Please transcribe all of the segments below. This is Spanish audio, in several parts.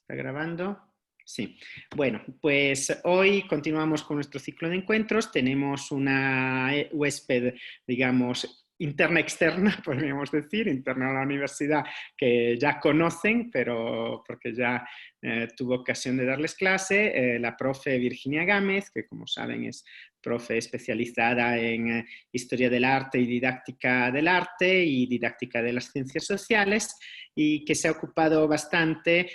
¿Está grabando? Sí. Bueno, pues hoy continuamos con nuestro ciclo de encuentros. Tenemos una huésped, digamos, interna-externa, podríamos decir, interna a la universidad, que ya conocen, pero porque ya tuvo ocasión de darles clase, la profe Virginia Gámez, que como saben es profe especializada en historia del arte y didáctica del arte y didáctica de las ciencias sociales, y que se ha ocupado bastante,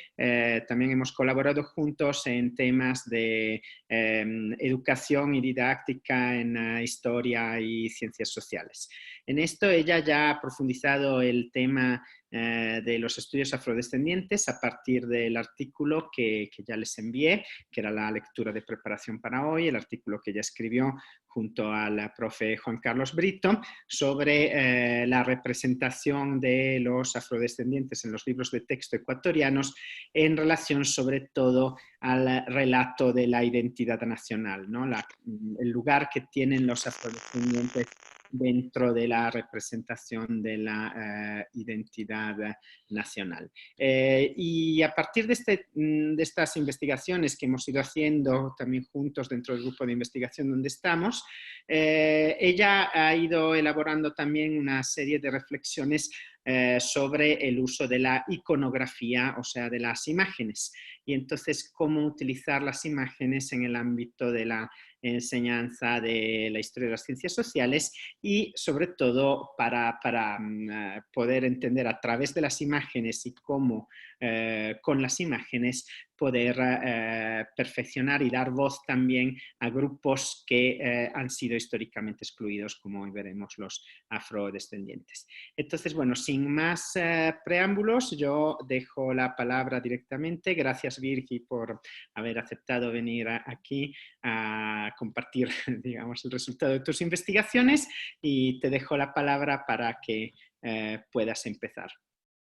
también hemos colaborado juntos en temas de educación y didáctica en historia y ciencias sociales. En esto ella ya ha profundizado el tema de los estudios afrodescendientes a partir del artículo que ya les envié, que era la lectura de preparación para hoy, el artículo que ella escribió junto al profe Juan Carlos Brito sobre la representación de los afrodescendientes en los libros de texto ecuatorianos en relación sobre todo al relato de la identidad nacional, ¿no? El lugar que tienen los afrodescendientes dentro de la representación de la identidad nacional. Y a partir de estas investigaciones que hemos ido haciendo también juntos dentro del grupo de investigación donde estamos, ella ha ido elaborando también una serie de reflexiones sobre el uso de la iconografía, o sea, de las imágenes, y entonces cómo utilizar las imágenes en el ámbito de la enseñanza de la historia de las ciencias sociales y sobre todo para poder entender a través de las imágenes y cómo con las imágenes poder perfeccionar y dar voz también a grupos que han sido históricamente excluidos, como hoy veremos los afrodescendientes. Entonces, bueno, sin más preámbulos, yo dejo la palabra directamente. Gracias, Virgi, por haber aceptado venir aquí a compartir, digamos, el resultado de tus investigaciones, y te dejo la palabra para que puedas empezar.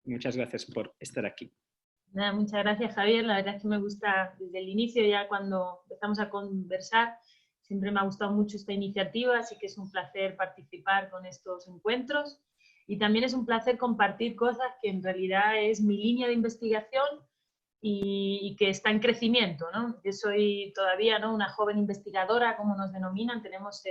Muchas gracias por estar aquí. Nada, muchas gracias, Javier. La verdad es que me gusta desde el inicio, ya cuando empezamos a conversar, siempre me ha gustado mucho esta iniciativa, así que es un placer participar con estos encuentros. Y también es un placer compartir cosas que en realidad es mi línea de investigación y que está en crecimiento, ¿no? Yo soy todavía, ¿no?, una joven investigadora, como nos denominan. Tenemos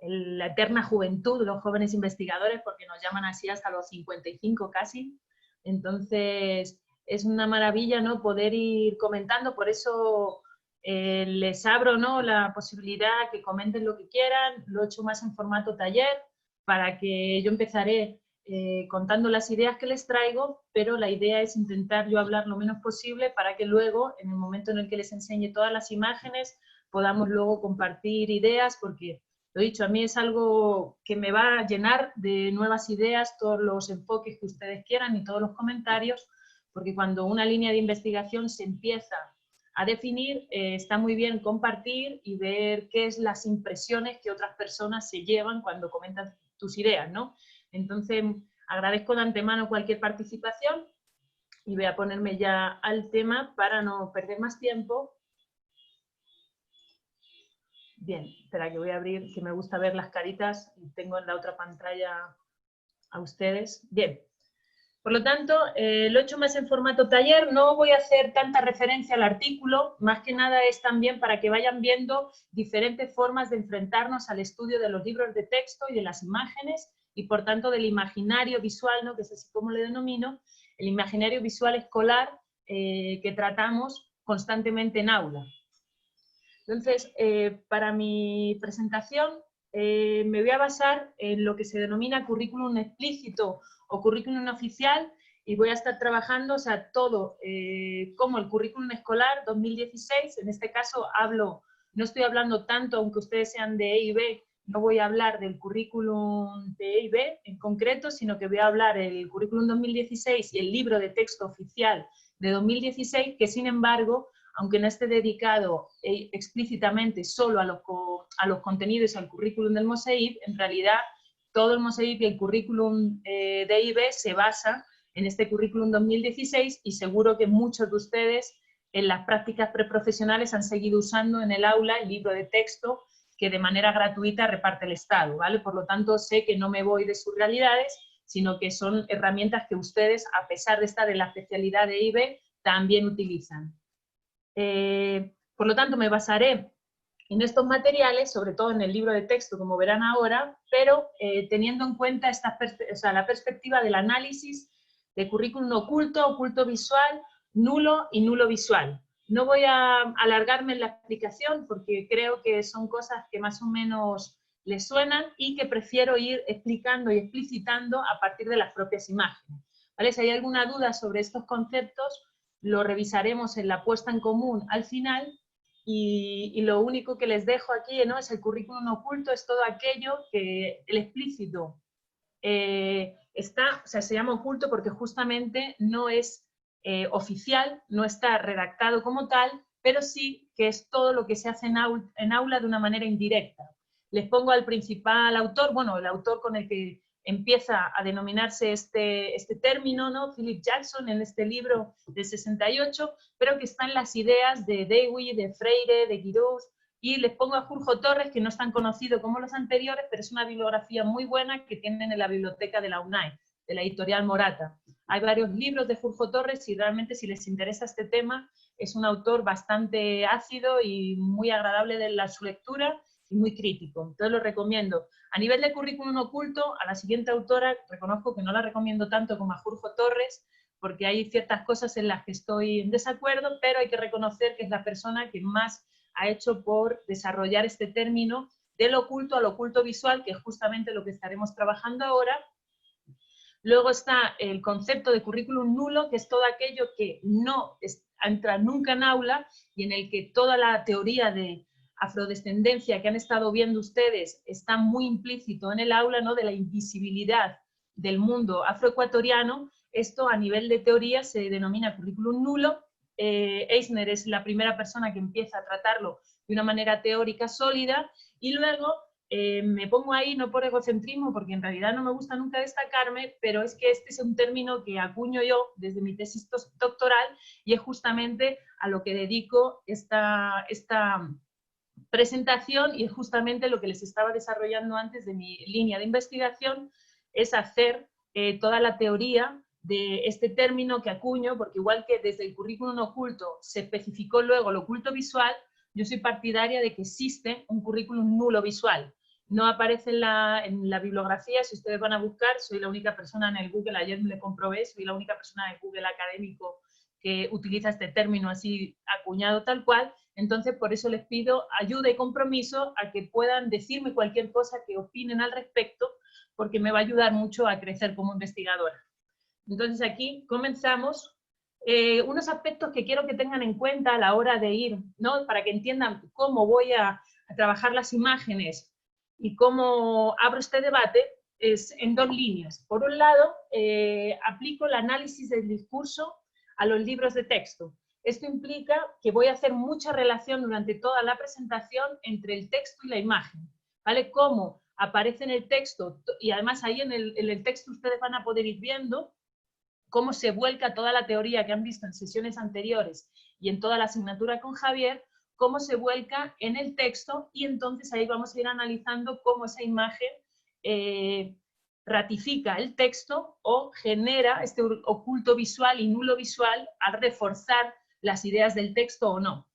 la eterna juventud de los jóvenes investigadores, porque nos llaman así hasta los 55 casi. Entonces, es una maravilla, ¿no?, poder ir comentando. Por eso les abro, ¿no?, la posibilidad que comenten lo que quieran. Lo he hecho más en formato taller, para que yo empezaré contando las ideas que les traigo, pero la idea es intentar yo hablar lo menos posible para que luego, en el momento en el que les enseñe todas las imágenes, podamos luego compartir ideas, porque, lo he dicho, a mí es algo que me va a llenar de nuevas ideas, todos los enfoques que ustedes quieran y todos los comentarios, porque cuando una línea de investigación se empieza a definir, está muy bien compartir y ver qué es las impresiones que otras personas se llevan cuando comentan tus ideas, ¿no? Entonces, agradezco de antemano cualquier participación y voy a ponerme ya al tema para no perder más tiempo. Bien, espera que voy a abrir, que me gusta ver las caritas y tengo en la otra pantalla a ustedes. Bien. Por lo tanto, lo he hecho más en formato taller, no voy a hacer tanta referencia al artículo, más que nada es también para que vayan viendo diferentes formas de enfrentarnos al estudio de los libros de texto y de las imágenes, y por tanto del imaginario visual, ¿no?, que es así como le denomino, el imaginario visual escolar que tratamos constantemente en aula. Entonces, para mi presentación me voy a basar en lo que se denomina currículum explícito o currículum oficial, y voy a estar trabajando, o sea, todo como el currículum escolar 2016, en este caso no estoy hablando tanto, aunque ustedes sean de EIB, no voy a hablar del currículum de EIB en concreto, sino que voy a hablar del currículum 2016 y el libro de texto oficial de 2016, que sin embargo, aunque no esté dedicado explícitamente solo a los contenidos y al currículum del MOSEIP, en realidad todo el MOSEIP y el currículum de EIB se basa en este currículum 2016, y seguro que muchos de ustedes en las prácticas preprofesionales han seguido usando en el aula el libro de texto que de manera gratuita reparte el Estado, ¿vale? Por lo tanto, sé que no me voy de sus realidades, sino que son herramientas que ustedes, a pesar de estar en la especialidad de EIB, también utilizan. Por lo tanto, me basaré en estos materiales, sobre todo en el libro de texto, como verán ahora, pero teniendo en cuenta la perspectiva del análisis de currículum oculto, oculto visual, nulo y nulo visual. No voy a alargarme en la explicación porque creo que son cosas que más o menos les suenan y que prefiero ir explicando y explicitando a partir de las propias imágenes. ¿Vale? Si hay alguna duda sobre estos conceptos, lo revisaremos en la puesta en común al final. Y lo único que les dejo aquí, ¿no?, es el currículum oculto, es todo aquello que el explícito se llama oculto porque justamente no es oficial, no está redactado como tal, pero sí que es todo lo que se hace en aula de una manera indirecta. Les pongo al principal autor, bueno, el autor con el que empieza a denominarse este término, ¿no?, Philip Jackson, en este libro del 68, pero que están las ideas de Dewey, de Freire, de Giroux, y les pongo a Julio Torres, que no es tan conocido como los anteriores, pero es una bibliografía muy buena que tienen en la biblioteca de la UNAI, de la editorial Morata. Hay varios libros de Julio Torres y realmente si les interesa este tema, es un autor bastante ácido y muy agradable de su lectura y muy crítico. Entonces lo recomiendo. A nivel de currículum oculto, a la siguiente autora reconozco que no la recomiendo tanto como a Julio Torres, porque hay ciertas cosas en las que estoy en desacuerdo, pero hay que reconocer que es la persona que más ha hecho por desarrollar este término del oculto al oculto visual, que es justamente lo que estaremos trabajando ahora. Luego está el concepto de currículum nulo, que es todo aquello que no entra nunca en aula y en el que toda la teoría de afrodescendencia que han estado viendo ustedes está muy implícito en el aula, ¿no?, de la invisibilidad del mundo afroecuatoriano. Esto a nivel de teoría se denomina currículum nulo. Eisner es la primera persona que empieza a tratarlo de una manera teórica sólida y luego me pongo ahí no por egocentrismo, porque en realidad no me gusta nunca destacarme, pero es que este es un término que acuño yo desde mi tesis doctoral y es justamente a lo que dedico esta presentación y es justamente lo que les estaba desarrollando antes de mi línea de investigación, es hacer toda la teoría de este término que acuño, porque igual que desde el currículum oculto se especificó luego el oculto visual, yo soy partidaria de que existe un currículum nulo visual. No aparece en la bibliografía, si ustedes van a buscar, soy la única persona en el Google, ayer me lo comprobé, soy la única persona en el Google académico que utiliza este término así acuñado tal cual. Entonces, por eso les pido ayuda y compromiso a que puedan decirme cualquier cosa que opinen al respecto, porque me va a ayudar mucho a crecer como investigadora. Entonces, aquí comenzamos. Unos aspectos que quiero que tengan en cuenta a la hora de ir, ¿no?, para que entiendan cómo voy a trabajar las imágenes y cómo abro este debate, es en dos líneas. Por un lado, aplico el análisis del discurso a los libros de texto. Esto implica que voy a hacer mucha relación durante toda la presentación entre el texto y la imagen, ¿vale? Cómo aparece en el texto, y además ahí en el texto ustedes van a poder ir viendo cómo se vuelca toda la teoría que han visto en sesiones anteriores y en toda la asignatura con Javier, cómo se vuelca en el texto, y entonces ahí vamos a ir analizando cómo esa imagen ratifica el texto o genera este oculto visual y nulo visual al reforzar las ideas del texto o no.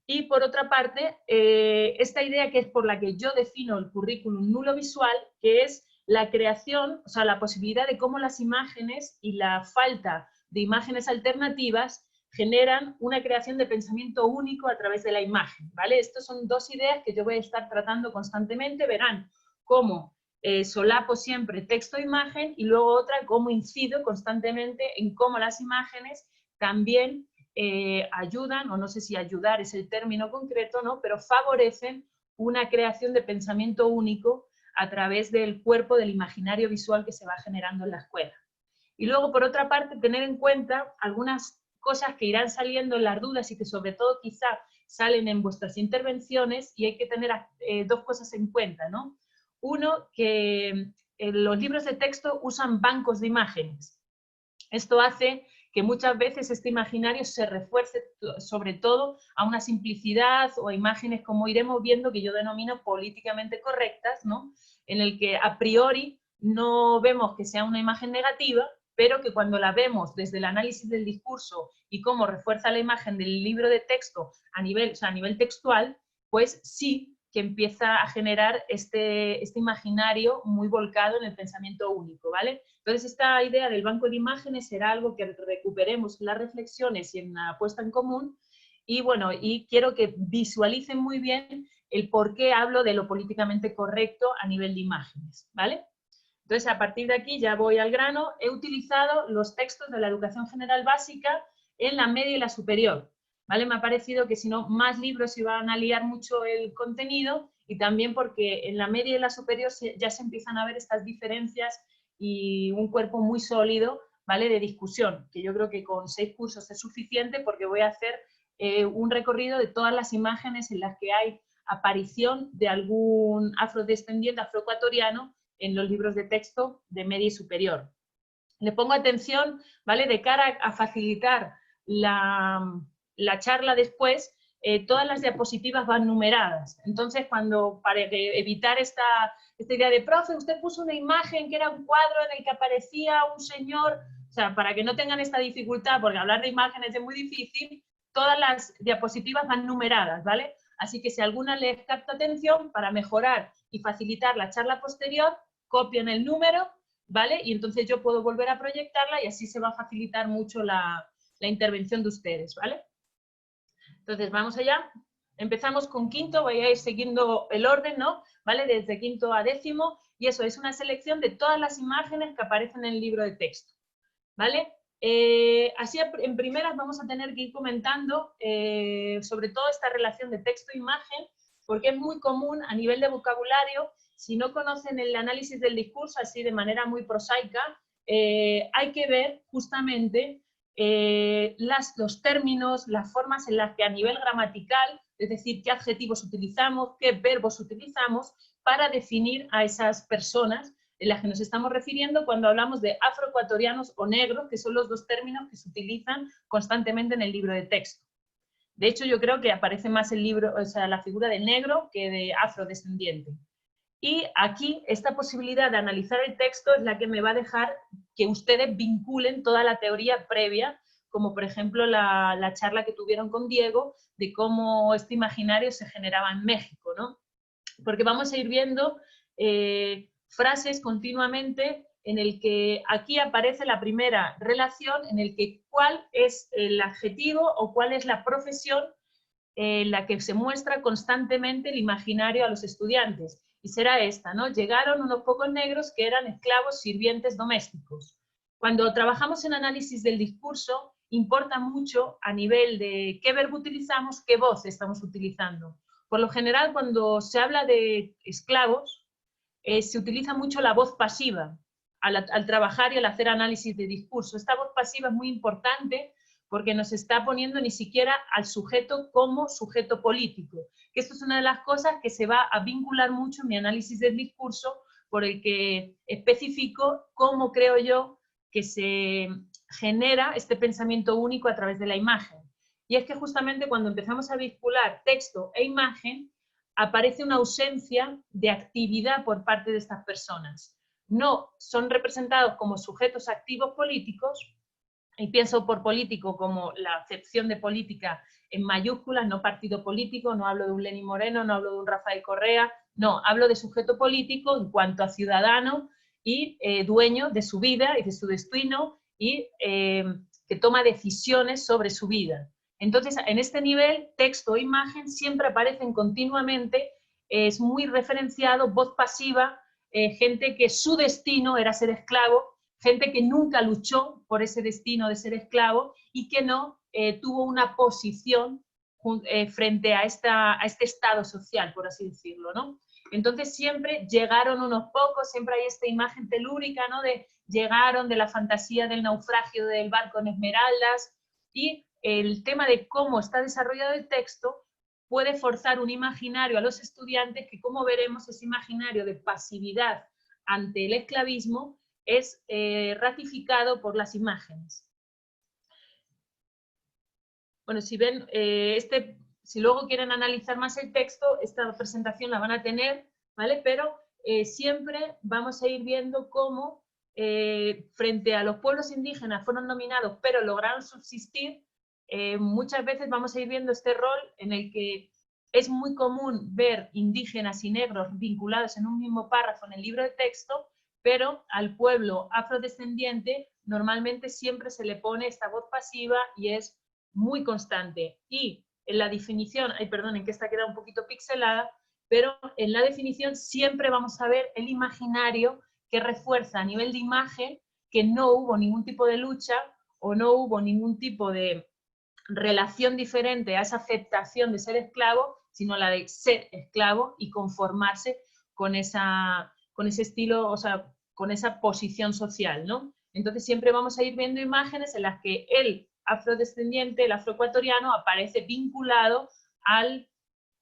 Y por otra parte, esta idea que es por la que yo defino el currículum nulo visual, que es la creación, o sea, la posibilidad de cómo las imágenes y la falta de imágenes alternativas generan una creación de pensamiento único a través de la imagen, ¿vale? Estas son dos ideas que yo voy a estar tratando constantemente. Verán cómo solapo siempre texto e imagen, y luego otra, cómo incido constantemente en cómo las imágenes también ayudan, o no sé si ayudar es el término concreto, ¿no?, pero favorecen una creación de pensamiento único a través del cuerpo del imaginario visual que se va generando en la escuela. Y luego, por otra parte, tener en cuenta algunas cosas que irán saliendo en las dudas y que sobre todo quizá salen en vuestras intervenciones, y hay que tener dos cosas en cuenta, ¿no? Uno, que los libros de texto usan bancos de imágenes. Esto hace que muchas veces este imaginario se refuerce sobre todo a una simplicidad o a imágenes, como iremos viendo, que yo denomino políticamente correctas, ¿no?, en el que a priori no vemos que sea una imagen negativa, pero que cuando la vemos desde el análisis del discurso y cómo refuerza la imagen del libro de texto a nivel, o sea, a nivel textual, pues sí que empieza a generar este imaginario muy volcado en el pensamiento único, ¿vale? Entonces esta idea del banco de imágenes será algo que recuperemos en las reflexiones y en la puesta en común, y bueno, y quiero que visualicen muy bien el por qué hablo de lo políticamente correcto a nivel de imágenes, ¿vale? Entonces, a partir de aquí ya voy al grano. He utilizado los textos de la educación general básica en la media y la superior, ¿vale? Me ha parecido que si no, más libros iban a liar mucho el contenido, y también porque en la media y la superior ya se empiezan a ver estas diferencias y un cuerpo muy sólido, ¿vale? De discusión, que yo creo que con 6 cursos es suficiente, porque voy a hacer un recorrido de todas las imágenes en las que hay aparición de algún afrodescendiente, afroecuatoriano, en los libros de texto de media y superior. Le pongo atención, ¿vale? De cara a facilitar la charla después, todas las diapositivas van numeradas. Entonces, para evitar esta idea de, profe, usted puso una imagen que era un cuadro en el que aparecía un señor, o sea, para que no tengan esta dificultad, porque hablar de imágenes es muy difícil, todas las diapositivas van numeradas, ¿vale? Así que si alguna les capta atención, para mejorar y facilitar la charla posterior, copian el número, ¿vale? Y entonces yo puedo volver a proyectarla y así se va a facilitar mucho la intervención de ustedes, ¿vale? Entonces vamos allá. Empezamos con quinto, voy a ir siguiendo el orden, ¿no? ¿Vale? Desde quinto a décimo, y eso es una selección de todas las imágenes que aparecen en el libro de texto, ¿vale? Así en primeras vamos a tener que ir comentando sobre todo esta relación de texto-imagen, porque es muy común a nivel de vocabulario. Si no conocen el análisis del discurso así de manera muy prosaica, hay que ver justamente los términos, las formas en las que a nivel gramatical, es decir, qué adjetivos utilizamos, qué verbos utilizamos para definir a esas personas en las que nos estamos refiriendo cuando hablamos de afroecuatorianos o negros, que son los dos términos que se utilizan constantemente en el libro de texto. De hecho, yo creo que aparece más el libro, o sea, la figura de negro que de afrodescendiente. Y aquí, esta posibilidad de analizar el texto es la que me va a dejar que ustedes vinculen toda la teoría previa, como por ejemplo la charla que tuvieron con Diego, de cómo este imaginario se generaba en México, ¿no? Porque vamos a ir viendo frases continuamente en el que aquí aparece la primera relación, en el que cuál es el adjetivo o cuál es la profesión en la que se muestra constantemente el imaginario a los estudiantes. Y será esta, ¿no? Llegaron unos pocos negros que eran esclavos sirvientes domésticos. Cuando trabajamos en análisis del discurso, importa mucho a nivel de qué verbo utilizamos, qué voz estamos utilizando. Por lo general, cuando se habla de esclavos, se utiliza mucho la voz pasiva al trabajar y al hacer análisis de discurso. Esta voz pasiva es muy importante porque nos está poniendo ni siquiera al sujeto como sujeto político. Que esto es una de las cosas que se va a vincular mucho en mi análisis del discurso, por el que especifico cómo creo yo que se genera este pensamiento único a través de la imagen. Y es que justamente cuando empezamos a vincular texto e imagen, aparece una ausencia de actividad por parte de estas personas. No son representados como sujetos activos políticos, y pienso por político como la acepción de política en mayúsculas, no partido político, no hablo de un Lenín Moreno, no hablo de un Rafael Correa, no, hablo de sujeto político en cuanto a ciudadano y dueño de su vida y de su destino, y que toma decisiones sobre su vida. Entonces, en este nivel, texto e imagen siempre aparecen continuamente, es muy referenciado, voz pasiva, gente que su destino era ser esclavo, gente que nunca luchó por ese destino de ser esclavo y que no tuvo una posición frente a este estado social, por así decirlo, ¿no? Entonces siempre llegaron unos pocos, siempre hay esta imagen telúrica, ¿no? De llegaron, de la fantasía del naufragio del barco en Esmeraldas, y el tema de cómo está desarrollado el texto puede forzar un imaginario a los estudiantes que, como veremos, ese imaginario de pasividad ante el esclavismo es ratificado por las imágenes. Bueno, si ven, si luego quieren analizar más el texto, esta presentación la van a tener, ¿vale? Pero siempre vamos a ir viendo cómo frente a los pueblos indígenas fueron dominados pero lograron subsistir, muchas veces vamos a ir viendo este rol en el que es muy común ver indígenas y negros vinculados en un mismo párrafo en el libro de texto, pero al pueblo afrodescendiente normalmente siempre se le pone esta voz pasiva y es muy constante. Y en la definición, perdonen que esta queda un poquito pixelada, pero en la definición siempre vamos a ver el imaginario que refuerza a nivel de imagen que no hubo ningún tipo de lucha o no hubo ningún tipo de relación diferente a esa aceptación de ser esclavo, sino la de ser esclavo y conformarse con ese estilo, o sea, con esa posición social, ¿no? Entonces siempre vamos a ir viendo imágenes en las que el afrodescendiente, el afroecuatoriano, aparece vinculado al,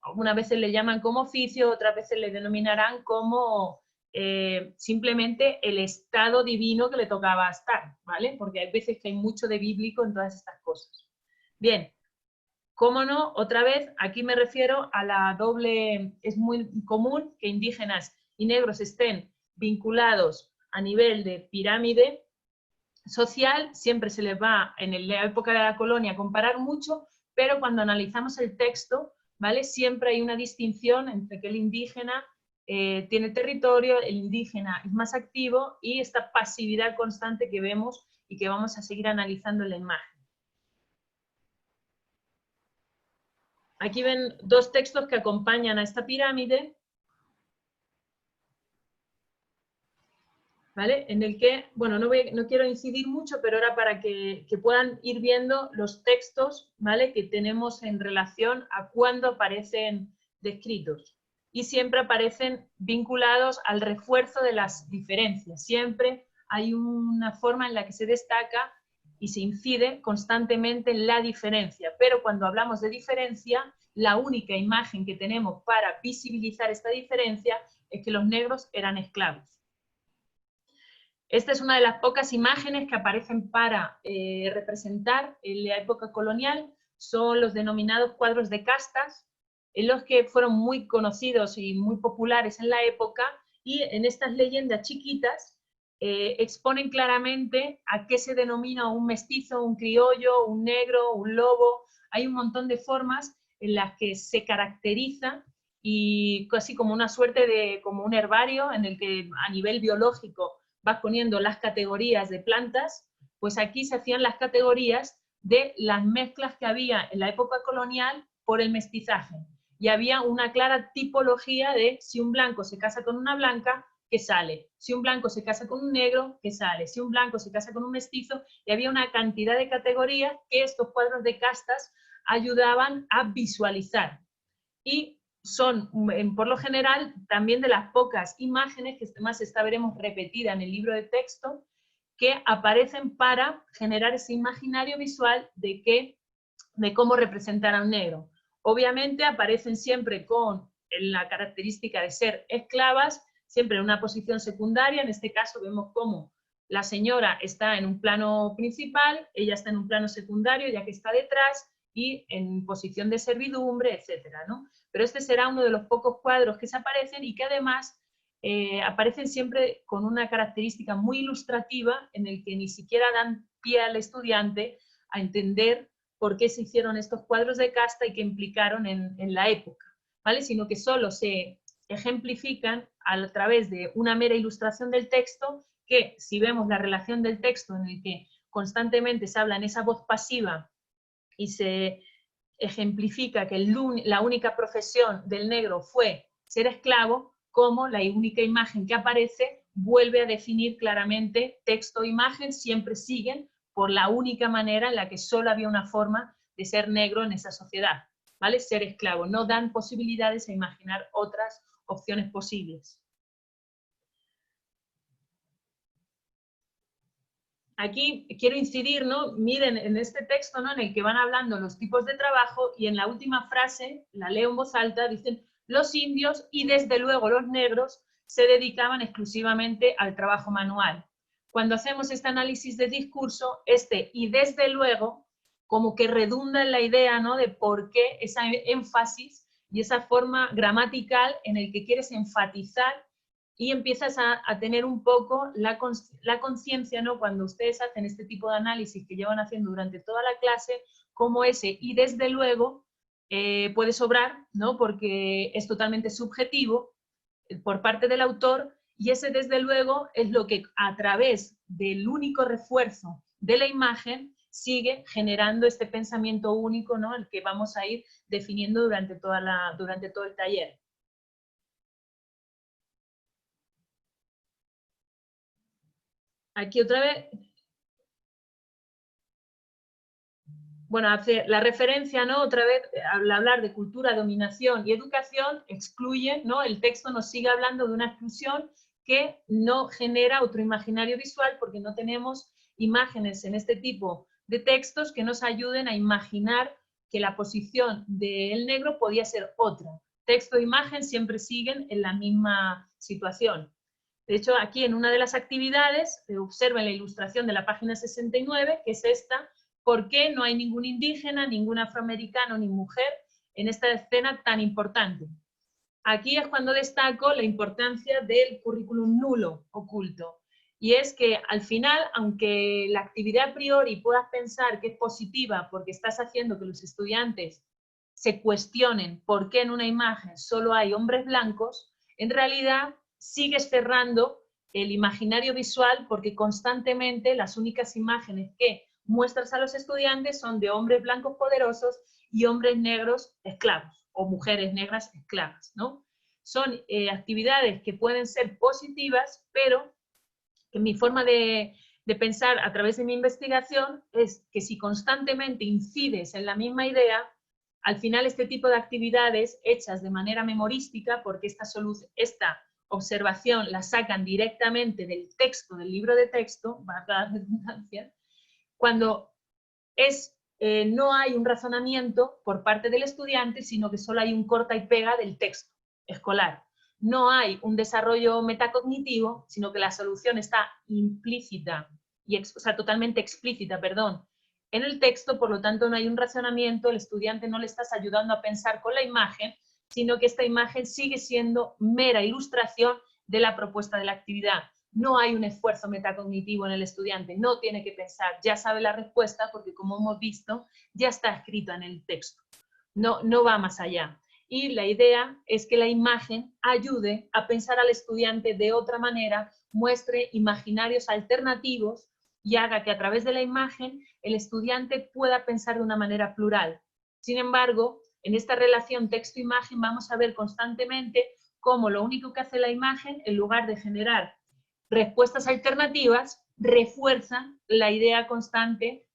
algunas veces le llaman como oficio, otras veces le denominarán como simplemente el estado divino que le tocaba estar, ¿vale? Porque hay veces que hay mucho de bíblico en todas estas cosas. Bien, cómo no, otra vez, aquí me refiero a la doble, es muy común que indígenas y negros estén vinculados a nivel de pirámide social, siempre se les va en la época de la colonia a comparar mucho, pero cuando analizamos el texto, ¿vale? Siempre hay una distinción entre que el indígena tiene territorio, el indígena es más activo y esta pasividad constante que vemos y que vamos a seguir analizando en la imagen. Aquí ven dos textos que acompañan a esta pirámide, ¿vale? En el que, bueno, no quiero incidir mucho, pero era para que puedan ir viendo los textos, ¿vale? Que tenemos en relación a cuándo aparecen descritos. Y siempre aparecen vinculados al refuerzo de las diferencias. Siempre hay una forma en la que se destaca y se incide constantemente en la diferencia. Pero cuando hablamos de diferencia, la única imagen que tenemos para visibilizar esta diferencia es que los negros eran esclavos. Esta es una de las pocas imágenes que aparecen para representar en la época colonial, son los denominados cuadros de castas, en los que fueron muy conocidos y muy populares en la época, y en estas leyendas chiquitas exponen claramente a qué se denomina un mestizo, un criollo, un negro, un lobo. Hay un montón de formas en las que se caracteriza y casi como una suerte de, como un herbario en el que a nivel biológico vas poniendo las categorías de plantas, pues aquí se hacían las categorías de las mezclas que había en la época colonial por el mestizaje. Y había una clara tipología de si un blanco se casa con una blanca, ¿qué sale? Si un blanco se casa con un negro, ¿qué sale? Si un blanco se casa con un mestizo, y había una cantidad de categorías que estos cuadros de castas ayudaban a visualizar. Y son, por lo general, también de las pocas imágenes, que además esta veremos repetida en el libro de texto, que aparecen para generar ese imaginario visual de cómo representar a un negro. Obviamente aparecen siempre con la característica de ser esclavas, siempre en una posición secundaria. En este caso vemos cómo la señora está en un plano principal, ella está en un plano secundario, ya que está detrás, y en posición de servidumbre, etcétera, ¿no? Pero este será uno de los pocos cuadros que se aparecen y que además aparecen siempre con una característica muy ilustrativa en el que ni siquiera dan pie al estudiante a entender por qué se hicieron estos cuadros de casta y qué implicaron en la época, ¿vale? Sino que solo se ejemplifican a través de una mera ilustración del texto, que si vemos la relación del texto en el que constantemente se habla en esa voz pasiva y se ejemplifica que la única profesión del negro fue ser esclavo, como la única imagen que aparece vuelve a definir claramente texto e imagen, siempre siguen por la única manera en la que solo había una forma de ser negro en esa sociedad, ¿vale? Ser esclavo. No dan posibilidades a imaginar otras opciones posibles. Aquí quiero incidir, ¿no? Miren en este texto, ¿no? En el que van hablando los tipos de trabajo, y en la última frase, la leo en voz alta, dicen: los indios y desde luego los negros se dedicaban exclusivamente al trabajo manual. Cuando hacemos este análisis de discurso, y desde luego, como que redunda en la idea, ¿no? De por qué esa énfasis y esa forma gramatical en el que quieres enfatizar y empiezas a tener un poco la conciencia, ¿no? Cuando ustedes hacen este tipo de análisis que llevan haciendo durante toda la clase, como ese, y desde luego puede sobrar, ¿no? Porque es totalmente subjetivo por parte del autor, y ese desde luego es lo que a través del único refuerzo de la imagen sigue generando este pensamiento único, ¿no? El que vamos a ir definiendo durante todo el taller. Aquí otra vez, bueno, hace la referencia, ¿no? Otra vez, al hablar de cultura, dominación y educación, excluye, ¿no? El texto nos sigue hablando de una exclusión que no genera otro imaginario visual porque no tenemos imágenes en este tipo de textos que nos ayuden a imaginar que la posición del negro podía ser otra. Texto e imagen siempre siguen en la misma situación. De hecho, aquí en una de las actividades, observen la ilustración de la página 69, que es esta: ¿por qué no hay ningún indígena, ningún afroamericano ni mujer en esta escena tan importante? Aquí es cuando destaco la importancia del currículum nulo oculto. Y es que al final, aunque la actividad a priori puedas pensar que es positiva porque estás haciendo que los estudiantes se cuestionen por qué en una imagen solo hay hombres blancos, en realidad sigues cerrando el imaginario visual porque constantemente las únicas imágenes que muestras a los estudiantes son de hombres blancos poderosos y hombres negros esclavos, o mujeres negras esclavas, ¿no? Son actividades que pueden ser positivas, pero que mi forma de pensar a través de mi investigación es que si constantemente incides en la misma idea, al final este tipo de actividades hechas de manera memorística, porque esta observación la sacan directamente del texto, del libro de texto, valga la redundancia, cuando no hay un razonamiento por parte del estudiante, sino que solo hay un corta y pega del texto escolar. No hay un desarrollo metacognitivo, sino que la solución está implícita, totalmente explícita, perdón, en el texto, por lo tanto no hay un razonamiento, el estudiante no le estás ayudando a pensar con la imagen, sino que esta imagen sigue siendo mera ilustración de la propuesta de la actividad. No hay un esfuerzo metacognitivo en el estudiante, no tiene que pensar, ya sabe la respuesta porque, como hemos visto, ya está escrita en el texto. No va más allá. Y la idea es que la imagen ayude a pensar al estudiante de otra manera, muestre imaginarios alternativos y haga que a través de la imagen el estudiante pueda pensar de una manera plural. Sin embargo, en esta relación texto-imagen vamos a ver constantemente cómo lo único que hace la imagen, en lugar de generar respuestas alternativas, refuerza la idea constante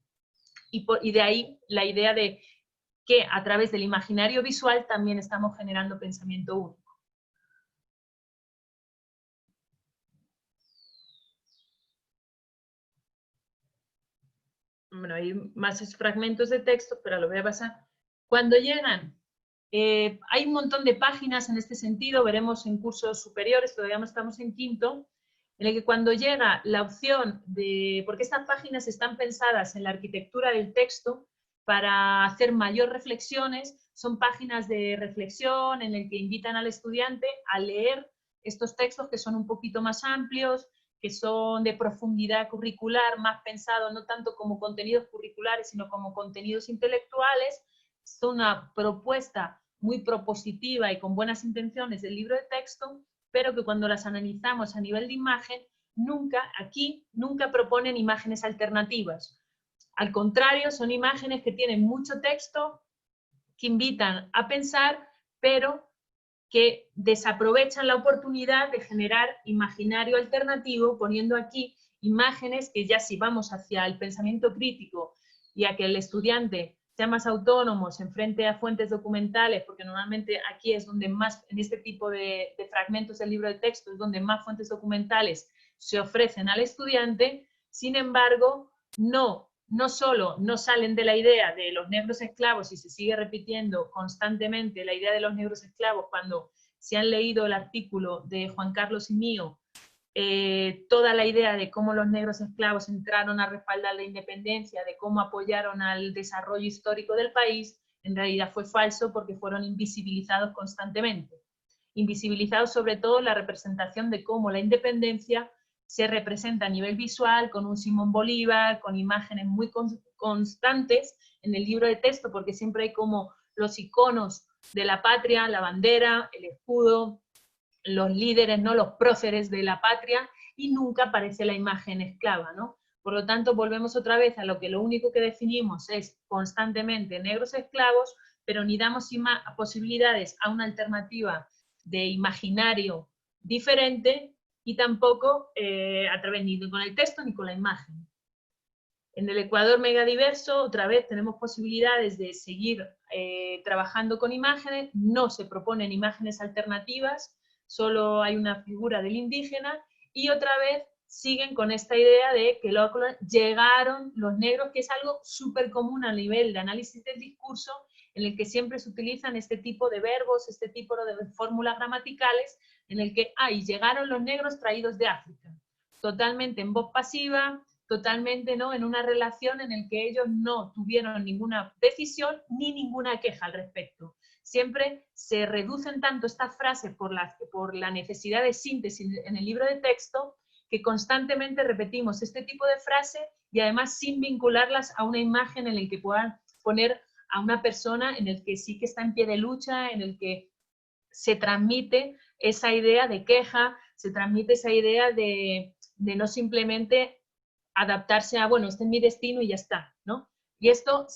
y de ahí la idea de que a través del imaginario visual también estamos generando pensamiento único. Bueno, hay más fragmentos de texto, pero lo voy a pasar. Cuando llegan, hay un montón de páginas en este sentido, veremos en cursos superiores, todavía no estamos en quinto, en el que cuando llega la opción de, porque estas páginas están pensadas en la arquitectura del texto para hacer mayor reflexiones, son páginas de reflexión en el que invitan al estudiante a leer estos textos que son un poquito más amplios, que son de profundidad curricular, más pensados no tanto como contenidos curriculares, sino como contenidos intelectuales. Es una propuesta muy propositiva y con buenas intenciones del libro de texto, pero que cuando las analizamos a nivel de imagen, nunca proponen imágenes alternativas. Al contrario, son imágenes que tienen mucho texto, que invitan a pensar, pero que desaprovechan la oportunidad de generar imaginario alternativo, poniendo aquí imágenes que ya si vamos hacia el pensamiento crítico y a que el estudiante sea más autónomo, se enfrente a fuentes documentales, porque normalmente aquí es donde más, en este tipo de fragmentos del libro de texto, es donde más fuentes documentales se ofrecen al estudiante. Sin embargo, no solo no salen de la idea de los negros esclavos y se sigue repitiendo constantemente la idea de los negros esclavos cuando se han leído el artículo de Juan Carlos y mío, toda la idea de cómo los negros esclavos entraron a respaldar la independencia, de cómo apoyaron al desarrollo histórico del país, en realidad fue falso porque fueron invisibilizados constantemente. invisibilizado sobre todo la representación de cómo la independencia se representa a nivel visual, con un Simón Bolívar, con imágenes muy constantes en el libro de texto, porque siempre hay como los iconos de la patria, la bandera, el escudo, los líderes, ¿no? Los próceres de la patria, y nunca aparece la imagen esclava, ¿no? Por lo tanto, volvemos otra vez a lo único que definimos es constantemente negros esclavos, pero ni damos posibilidades a una alternativa de imaginario diferente, y tampoco a través ni con el texto ni con la imagen. En el Ecuador megadiverso, otra vez, tenemos posibilidades de seguir trabajando con imágenes, no se proponen imágenes alternativas, solo hay una figura del indígena, y otra vez siguen con esta idea de que llegaron los negros, que es algo súper común a nivel de análisis del discurso, en el que siempre se utilizan este tipo de verbos, este tipo de fórmulas gramaticales, en el que, llegaron los negros traídos de África, totalmente en voz pasiva, totalmente, ¿no?, en una relación en la que ellos no tuvieron ninguna decisión ni ninguna queja al respecto. Siempre se reducen tanto estas frases por la necesidad de síntesis en el libro de texto, que constantemente repetimos este tipo de frase, y además sin vincularlas a una imagen en la que puedan poner a una persona en el que sí que está en pie de lucha, en el que se transmite esa idea de queja, se transmite esa idea de no simplemente adaptarse a, bueno, este es mi destino y ya está, ¿no? Y esto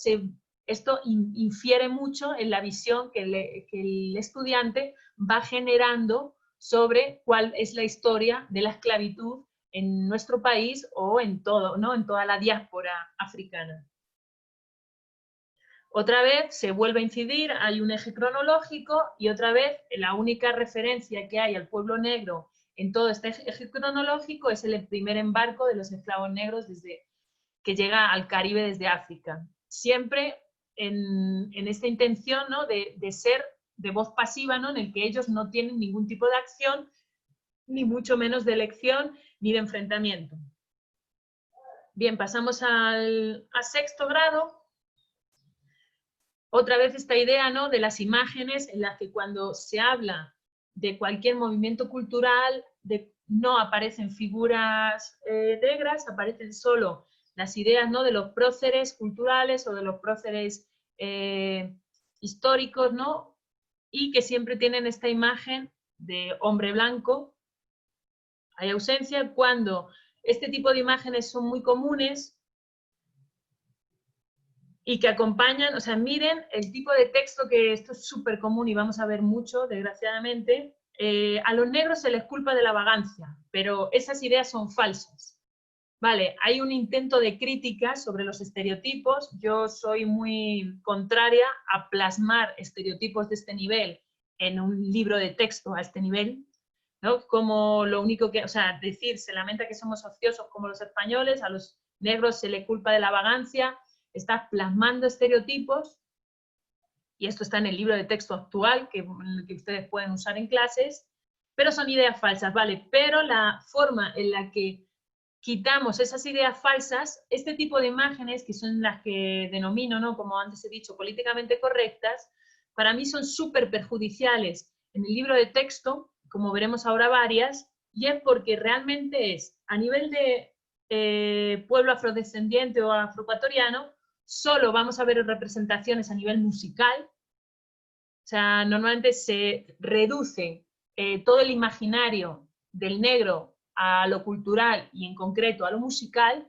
infiere mucho en la visión que el estudiante va generando sobre cuál es la historia de la esclavitud en nuestro país o en todo, ¿no?, en toda la diáspora africana. Otra vez se vuelve a incidir, hay un eje cronológico, y otra vez la única referencia que hay al pueblo negro en todo este eje cronológico es el primer embarco de los esclavos negros que llega al Caribe desde África. Siempre en esta intención, ¿no?, de ser de voz pasiva, ¿no?, en el que ellos no tienen ningún tipo de acción, ni mucho menos de elección, ni de enfrentamiento. Bien, pasamos al sexto grado. Otra vez esta idea, ¿no?, de las imágenes, en las que cuando se habla de cualquier movimiento cultural, no aparecen figuras negras, aparecen solo las ideas, ¿no?, de los próceres culturales o de los próceres históricos, ¿no?, y que siempre tienen esta imagen de hombre blanco. Hay ausencia cuando este tipo de imágenes son muy comunes y que acompañan, o sea, miren el tipo de texto, que esto es súper común y vamos a ver mucho, desgraciadamente. A los negros se les culpa de la vagancia, pero esas ideas son falsas. Vale, hay un intento de crítica sobre los estereotipos. Yo soy muy contraria a plasmar estereotipos de este nivel en un libro de texto a este nivel, ¿no? Como lo único que, o sea, decir, se lamenta que somos ociosos como los españoles, a los negros se les culpa de la vagancia. Estás plasmando estereotipos, y esto está en el libro de texto actual que ustedes pueden usar en clases, pero son ideas falsas, ¿vale? Pero la forma en la que quitamos esas ideas falsas, este tipo de imágenes, que son las que denomino, ¿no?, como antes he dicho, políticamente correctas, para mí son súper perjudiciales en el libro de texto, como veremos ahora varias, y es porque realmente es, a nivel de pueblo afrodescendiente o afroecuatoriano, solo vamos a ver representaciones a nivel musical. O sea, normalmente se reduce todo el imaginario del negro a lo cultural y en concreto a lo musical,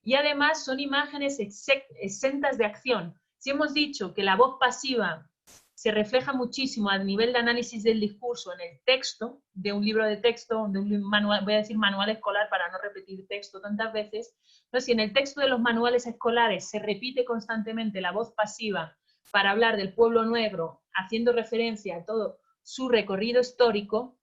y además son imágenes exentas de acción. Si hemos dicho que la voz pasiva se refleja muchísimo a nivel de análisis del discurso en el texto, de un libro de texto, de un manual, voy a decir manual escolar para no repetir texto tantas veces, pero si en el texto de los manuales escolares se repite constantemente la voz pasiva para hablar del pueblo negro, haciendo referencia a todo su recorrido histórico,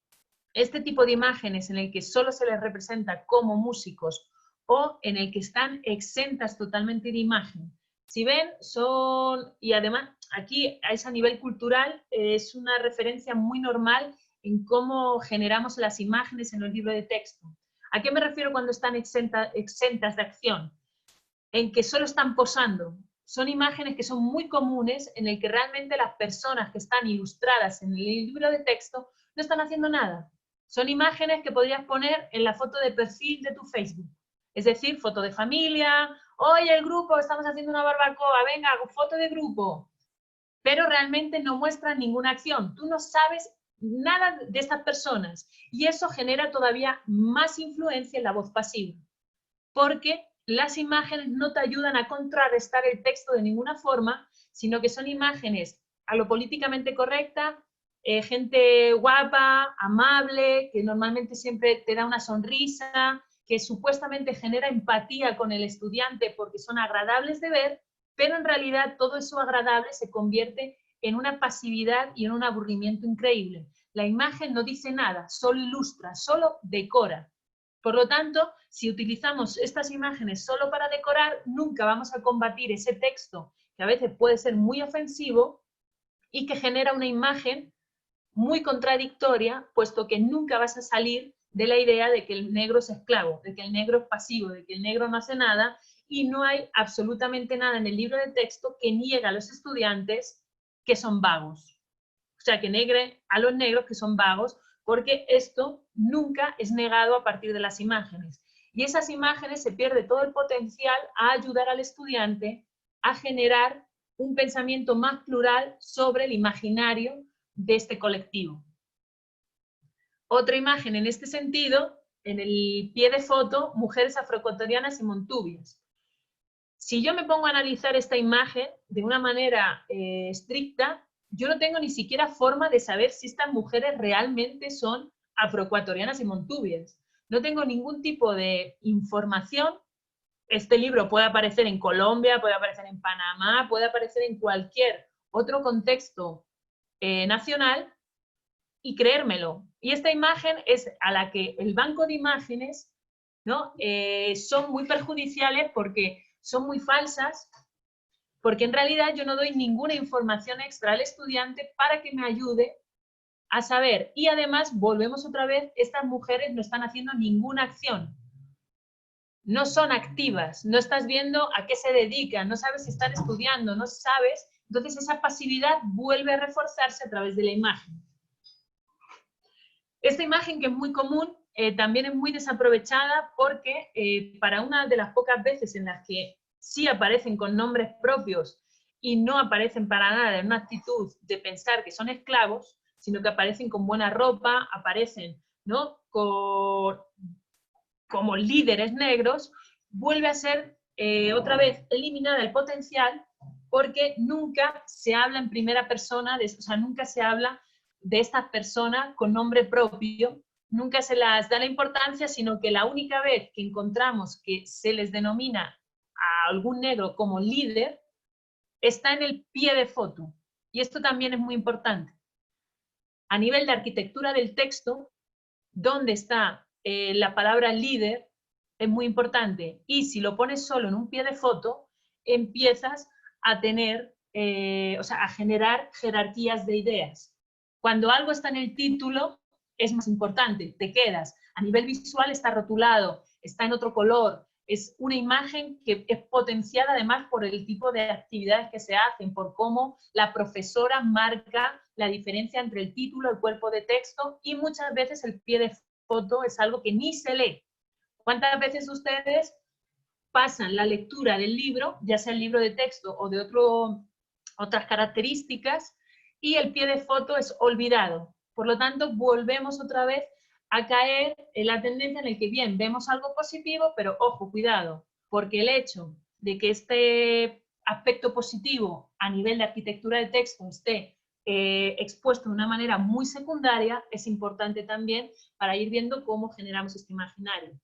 este tipo de imágenes en el que solo se les representa como músicos o en el que están exentas totalmente de imagen, si ven, son, y además aquí es a nivel cultural, es una referencia muy normal en cómo generamos las imágenes en los libros de texto. ¿A qué me refiero cuando están exentas de acción? En que solo están posando. Son imágenes que son muy comunes, en el que realmente las personas que están ilustradas en el libro de texto no están haciendo nada. Son imágenes que podrías poner en la foto de perfil de tu Facebook. Es decir, foto de familia, oye, el grupo, estamos haciendo una barbacoa, venga, foto de grupo. Pero realmente no muestran ninguna acción. Tú no sabes nada de estas personas. Y eso genera todavía más influencia en la voz pasiva. Porque las imágenes no te ayudan a contrarrestar el texto de ninguna forma, sino que son imágenes a lo políticamente correcta, gente guapa, amable, que normalmente siempre te da una sonrisa, que supuestamente genera empatía con el estudiante porque son agradables de ver, pero en realidad todo eso agradable se convierte en una pasividad y en un aburrimiento increíble. La imagen no dice nada, solo ilustra, solo decora. Por lo tanto, si utilizamos estas imágenes solo para decorar, nunca vamos a combatir ese texto que a veces puede ser muy ofensivo y que genera una imagen muy contradictoria, puesto que nunca vas a salir de la idea de que el negro es esclavo, de que el negro es pasivo, de que el negro no hace nada, y no hay absolutamente nada en el libro de texto que niegue a los estudiantes que son vagos. O sea, que negre a los negros que son vagos, porque esto nunca es negado a partir de las imágenes. Y esas imágenes se pierde todo el potencial a ayudar al estudiante a generar un pensamiento más plural sobre el imaginario de este colectivo. Otra imagen en este sentido, en el pie de foto, mujeres afroecuatorianas y montubias. Si yo me pongo a analizar esta imagen de una manera estricta, yo no tengo ni siquiera forma de saber si estas mujeres realmente son afroecuatorianas y montubias. No tengo ningún tipo de información. Este libro puede aparecer en Colombia, puede aparecer en Panamá, puede aparecer en cualquier otro contexto nacional y creérmelo. Y esta imagen es a la que el banco de imágenes, ¿no? Son muy perjudiciales porque son muy falsas, porque en realidad yo no doy ninguna información extra al estudiante para que me ayude a saber. Y además, volvemos otra vez, estas mujeres no están haciendo ninguna acción. No son activas, no estás viendo a qué se dedican, no sabes si están estudiando, no sabes. Entonces esa pasividad vuelve a reforzarse a través de la imagen. Esta imagen, que es muy común, también es muy desaprovechada porque para una de las pocas veces en las que sí aparecen con nombres propios y no aparecen para nada en una actitud de pensar que son esclavos, sino que aparecen con buena ropa, aparecen, ¿no?, como líderes negros, vuelve a ser otra vez eliminada el potencial porque nunca se habla en primera persona, o sea, nunca se habla de estas personas con nombre propio, nunca se las da la importancia, sino que la única vez que encontramos que se les denomina a algún negro como líder, está en el pie de foto. Y esto también es muy importante. A nivel de arquitectura del texto, ¿dónde está la palabra líder? Es muy importante. Y si lo pones solo en un pie de foto, empiezas a tener, o sea, a generar jerarquías de ideas. Cuando algo está en el título, es más importante, te quedas. A nivel visual está rotulado, está en otro color, es una imagen que es potenciada además por el tipo de actividades que se hacen, por cómo la profesora marca la diferencia entre el título, el cuerpo de texto, y muchas veces el pie de foto es algo que ni se lee. ¿Cuántas veces ustedes pasan la lectura del libro, ya sea el libro de texto o de otras características, y el pie de foto es olvidado? Por lo tanto, volvemos otra vez a caer en la tendencia en la que, bien, vemos algo positivo, pero ojo, cuidado, porque el hecho de que este aspecto positivo a nivel de arquitectura de texto esté expuesto de una manera muy secundaria, es importante también para ir viendo cómo generamos este imaginario.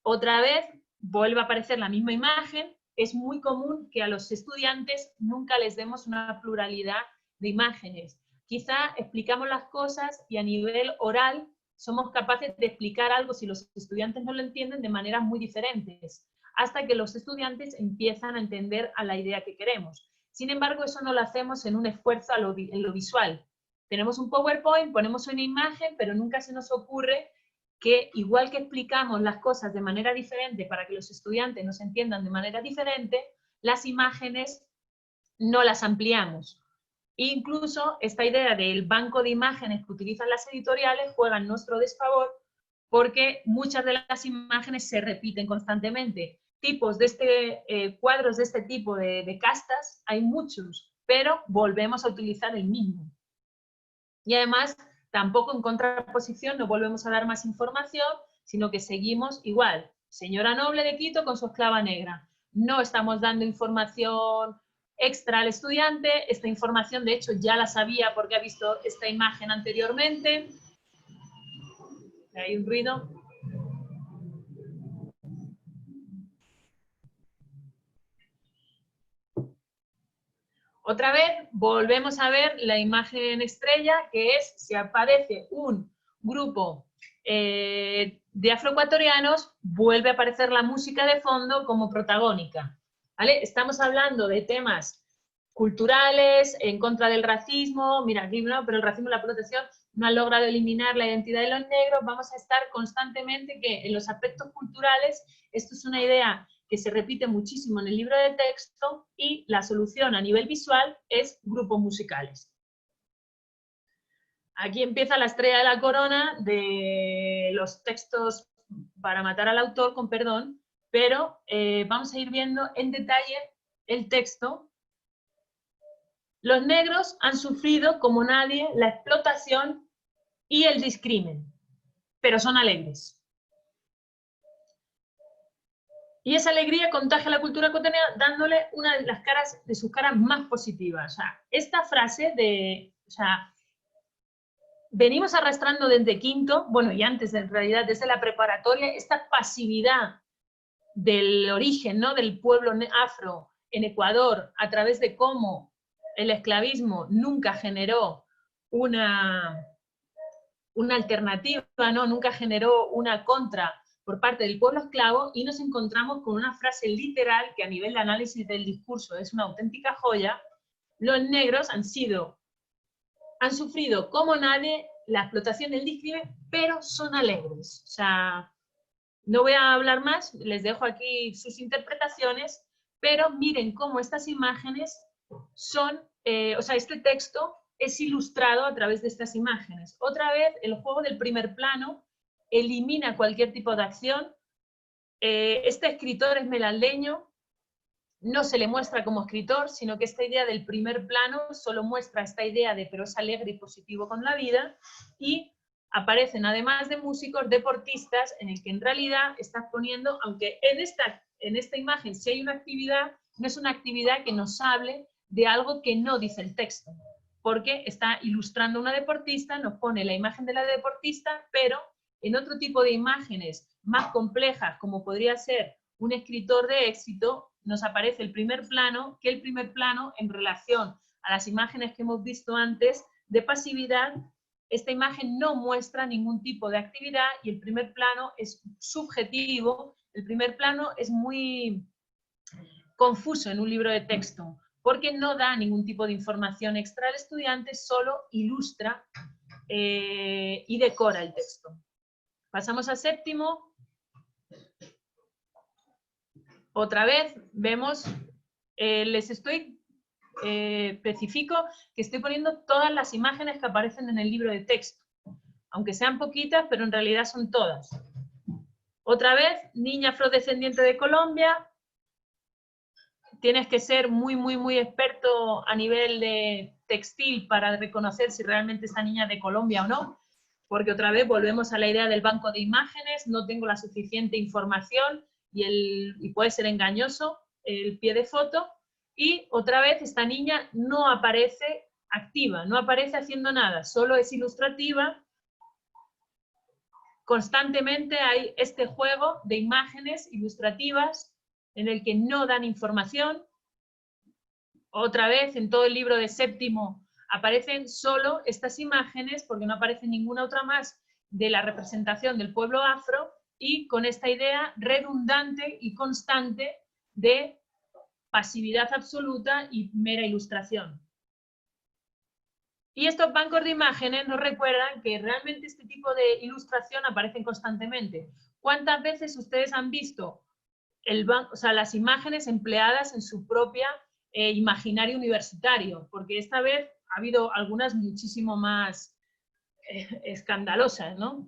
Otra vez, vuelve a aparecer la misma imagen. Es muy común que a los estudiantes nunca les demos una pluralidad de imágenes. Quizá explicamos las cosas y a nivel oral somos capaces de explicar algo, si los estudiantes no lo entienden, de maneras muy diferentes, hasta que los estudiantes empiezan a entender a la idea que queremos. Sin embargo, eso no lo hacemos en un esfuerzo en lo visual. Tenemos un PowerPoint, ponemos una imagen, pero nunca se nos ocurre que, igual que explicamos las cosas de manera diferente para que los estudiantes nos entiendan de manera diferente, las imágenes no las ampliamos. Incluso esta idea del banco de imágenes que utilizan las editoriales juega en nuestro desfavor porque muchas de las imágenes se repiten constantemente. Tipos de cuadros de este tipo de castas hay muchos, pero volvemos a utilizar el mismo. Y además, tampoco en contraposición nos volvemos a dar más información, sino que seguimos igual. Señora noble de Quito con su esclava negra. No estamos dando información extra al estudiante, esta información de hecho ya la sabía porque ha visto esta imagen anteriormente. Hay un ruido. Otra vez volvemos a ver la imagen estrella, que es si aparece un grupo de afroecuatorianos, vuelve a aparecer la música de fondo como protagónica. ¿Vale? Estamos hablando de temas culturales, en contra del racismo, mira, aquí no, pero el racismo y la protección no han logrado eliminar la identidad de los negros, vamos a estar constantemente que en los aspectos culturales, esto es una idea que se repite muchísimo en el libro de texto, y la solución a nivel visual es grupos musicales. Aquí empieza la estrella de la corona de los textos para matar al autor, con perdón, pero vamos a ir viendo en detalle el texto. Los negros han sufrido como nadie la explotación y el discrimen, pero son alegres. Y esa alegría contagia la cultura cotidiana dándole una de sus caras más positivas. O sea, esta frase venimos arrastrando desde quinto, bueno, y antes en realidad desde la preparatoria, esta pasividad del origen, ¿no?, del pueblo afro en Ecuador, a través de cómo el esclavismo nunca generó una alternativa, ¿no?, nunca generó una contra por parte del pueblo esclavo, y nos encontramos con una frase literal que a nivel de análisis del discurso es una auténtica joya. Los negros han sufrido como nadie la explotación del discrimen, pero son alegres. O sea, no voy a hablar más, les dejo aquí sus interpretaciones, pero miren cómo estas imágenes son, este texto es ilustrado a través de estas imágenes. Otra vez, el juego del primer plano elimina cualquier tipo de acción. Este escritor esmeraldeño no se le muestra como escritor, sino que esta idea del primer plano solo muestra esta idea de pero es alegre y positivo con la vida, y aparecen además de músicos, deportistas, en el que en realidad estás poniendo, aunque en esta imagen sí hay una actividad, no es una actividad que nos hable de algo que no dice el texto, porque está ilustrando a una deportista, nos pone la imagen de la deportista, pero en otro tipo de imágenes más complejas, como podría ser un escritor de éxito, nos aparece el primer plano, que el primer plano en relación a las imágenes que hemos visto antes de pasividad, esta imagen no muestra ningún tipo de actividad y el primer plano es subjetivo, el primer plano es muy confuso en un libro de texto, porque no da ningún tipo de información extra al estudiante, solo ilustra y decora el texto. Pasamos a séptimo. Otra vez vemos, especifico que estoy poniendo todas las imágenes que aparecen en el libro de texto, aunque sean poquitas, pero en realidad son todas. Otra vez, niña afrodescendiente de Colombia. Tienes que ser muy, muy, muy experto a nivel de textil para reconocer si realmente esta niña es de Colombia o no, porque otra vez volvemos a la idea del banco de imágenes, no tengo la suficiente información y puede ser engañoso el pie de foto, y otra vez esta niña no aparece activa, no aparece haciendo nada, solo es ilustrativa. Constantemente hay este juego de imágenes ilustrativas en el que no dan información. Otra vez, en todo el libro de séptimo aparecen solo estas imágenes, porque no aparece ninguna otra más de la representación del pueblo afro, y con esta idea redundante y constante de pasividad absoluta y mera ilustración. Y estos bancos de imágenes nos recuerdan que realmente este tipo de ilustración aparecen constantemente. ¿Cuántas veces ustedes han visto las imágenes empleadas en su propia imaginario universitario? Porque esta vez ha habido algunas muchísimo más escandalosas, ¿no?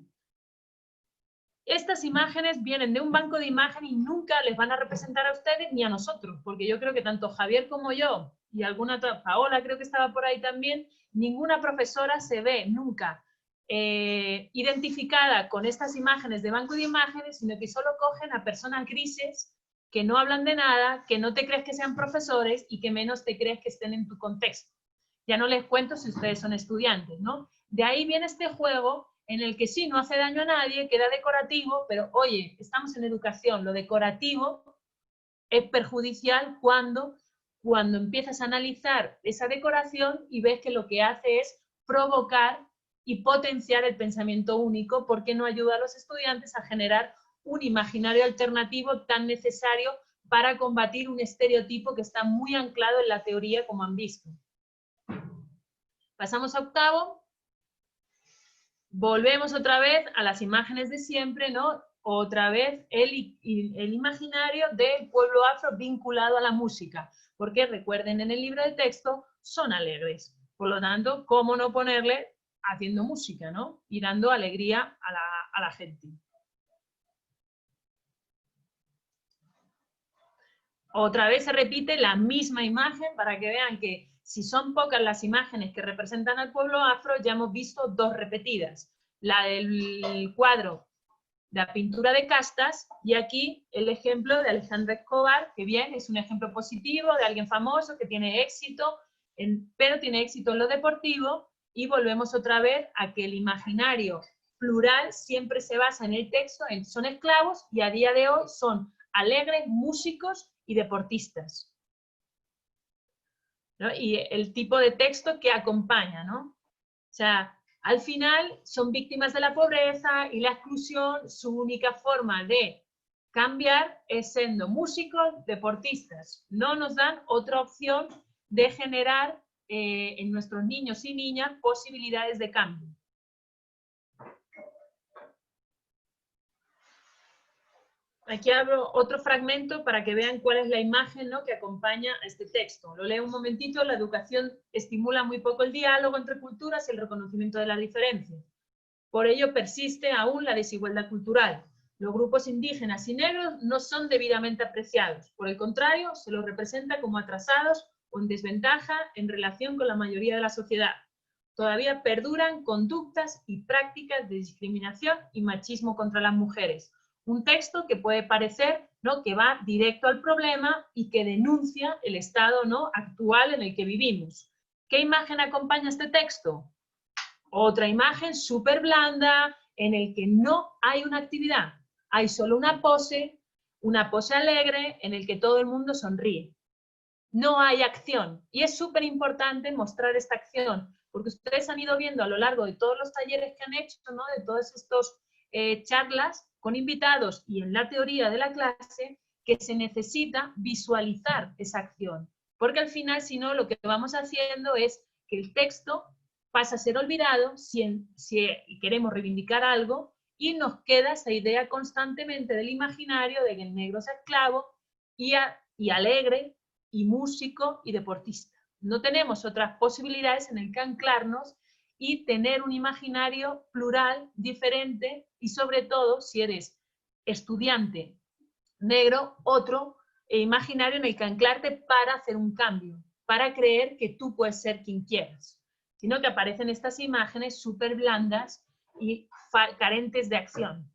Estas imágenes vienen de un banco de imágenes y nunca les van a representar a ustedes ni a nosotros, porque yo creo que tanto Javier como yo, y alguna otra, Paola creo que estaba por ahí también, ninguna profesora se ve nunca identificada con estas imágenes de banco de imágenes, sino que solo cogen a personas grises que no hablan de nada, que no te crees que sean profesores y que menos te crees que estén en tu contexto. Ya no les cuento si ustedes son estudiantes, ¿no? De ahí viene este juego en el que sí, no hace daño a nadie, queda decorativo, pero oye, estamos en educación, lo decorativo es perjudicial cuando empiezas a analizar esa decoración y ves que lo que hace es provocar y potenciar el pensamiento único, porque no ayuda a los estudiantes a generar un imaginario alternativo tan necesario para combatir un estereotipo que está muy anclado en la teoría, como han visto. Pasamos a octavo. Volvemos otra vez a las imágenes de siempre, ¿no? Otra vez el imaginario del pueblo afro vinculado a la música, porque recuerden, en el libro de texto son alegres. Por lo tanto, ¿cómo no ponerle haciendo música, ¿no? Y dando alegría a la gente. Otra vez se repite la misma imagen para que vean que si son pocas las imágenes que representan al pueblo afro, ya hemos visto dos repetidas. La del cuadro de la pintura de castas, y aquí el ejemplo de Alejandro Escobar, que bien, es un ejemplo positivo de alguien famoso que tiene éxito, pero tiene éxito en lo deportivo, y volvemos otra vez a que el imaginario plural siempre se basa en el texto, son esclavos, y a día de hoy son alegres, músicos y deportistas, ¿no? Y el tipo de texto que acompaña, ¿no? O sea, al final son víctimas de la pobreza y la exclusión, su única forma de cambiar es siendo músicos, deportistas. No nos dan otra opción de generar en nuestros niños y niñas posibilidades de cambio. Aquí abro otro fragmento para que vean cuál es la imagen, ¿no?, que acompaña a este texto. Lo leo un momentito. La educación estimula muy poco el diálogo entre culturas y el reconocimiento de las diferencias. Por ello persiste aún la desigualdad cultural. Los grupos indígenas y negros no son debidamente apreciados. Por el contrario, se los representa como atrasados o en desventaja en relación con la mayoría de la sociedad. Todavía perduran conductas y prácticas de discriminación y machismo contra las mujeres. Un texto que puede parecer, ¿no?, que va directo al problema y que denuncia el estado, ¿no?, actual en el que vivimos. ¿Qué imagen acompaña este texto? Otra imagen súper blanda en el que no hay una actividad. Hay solo una pose alegre en el que todo el mundo sonríe. No hay acción. Y es súper importante mostrar esta acción, porque ustedes han ido viendo a lo largo de todos los talleres que han hecho, ¿no?, de todas estas charlas con invitados y en la teoría de la clase, que se necesita visualizar esa acción. Porque al final, si no, lo que vamos haciendo es que el texto pasa a ser olvidado si queremos reivindicar algo, y nos queda esa idea constantemente del imaginario de que el negro es esclavo y alegre y músico y deportista. No tenemos otras posibilidades en el que anclarnos y tener un imaginario plural, diferente, y sobre todo, si eres estudiante negro, otro imaginario en el que anclarte para hacer un cambio, para creer que tú puedes ser quien quieras, sino que aparecen estas imágenes súper blandas y carentes de acción.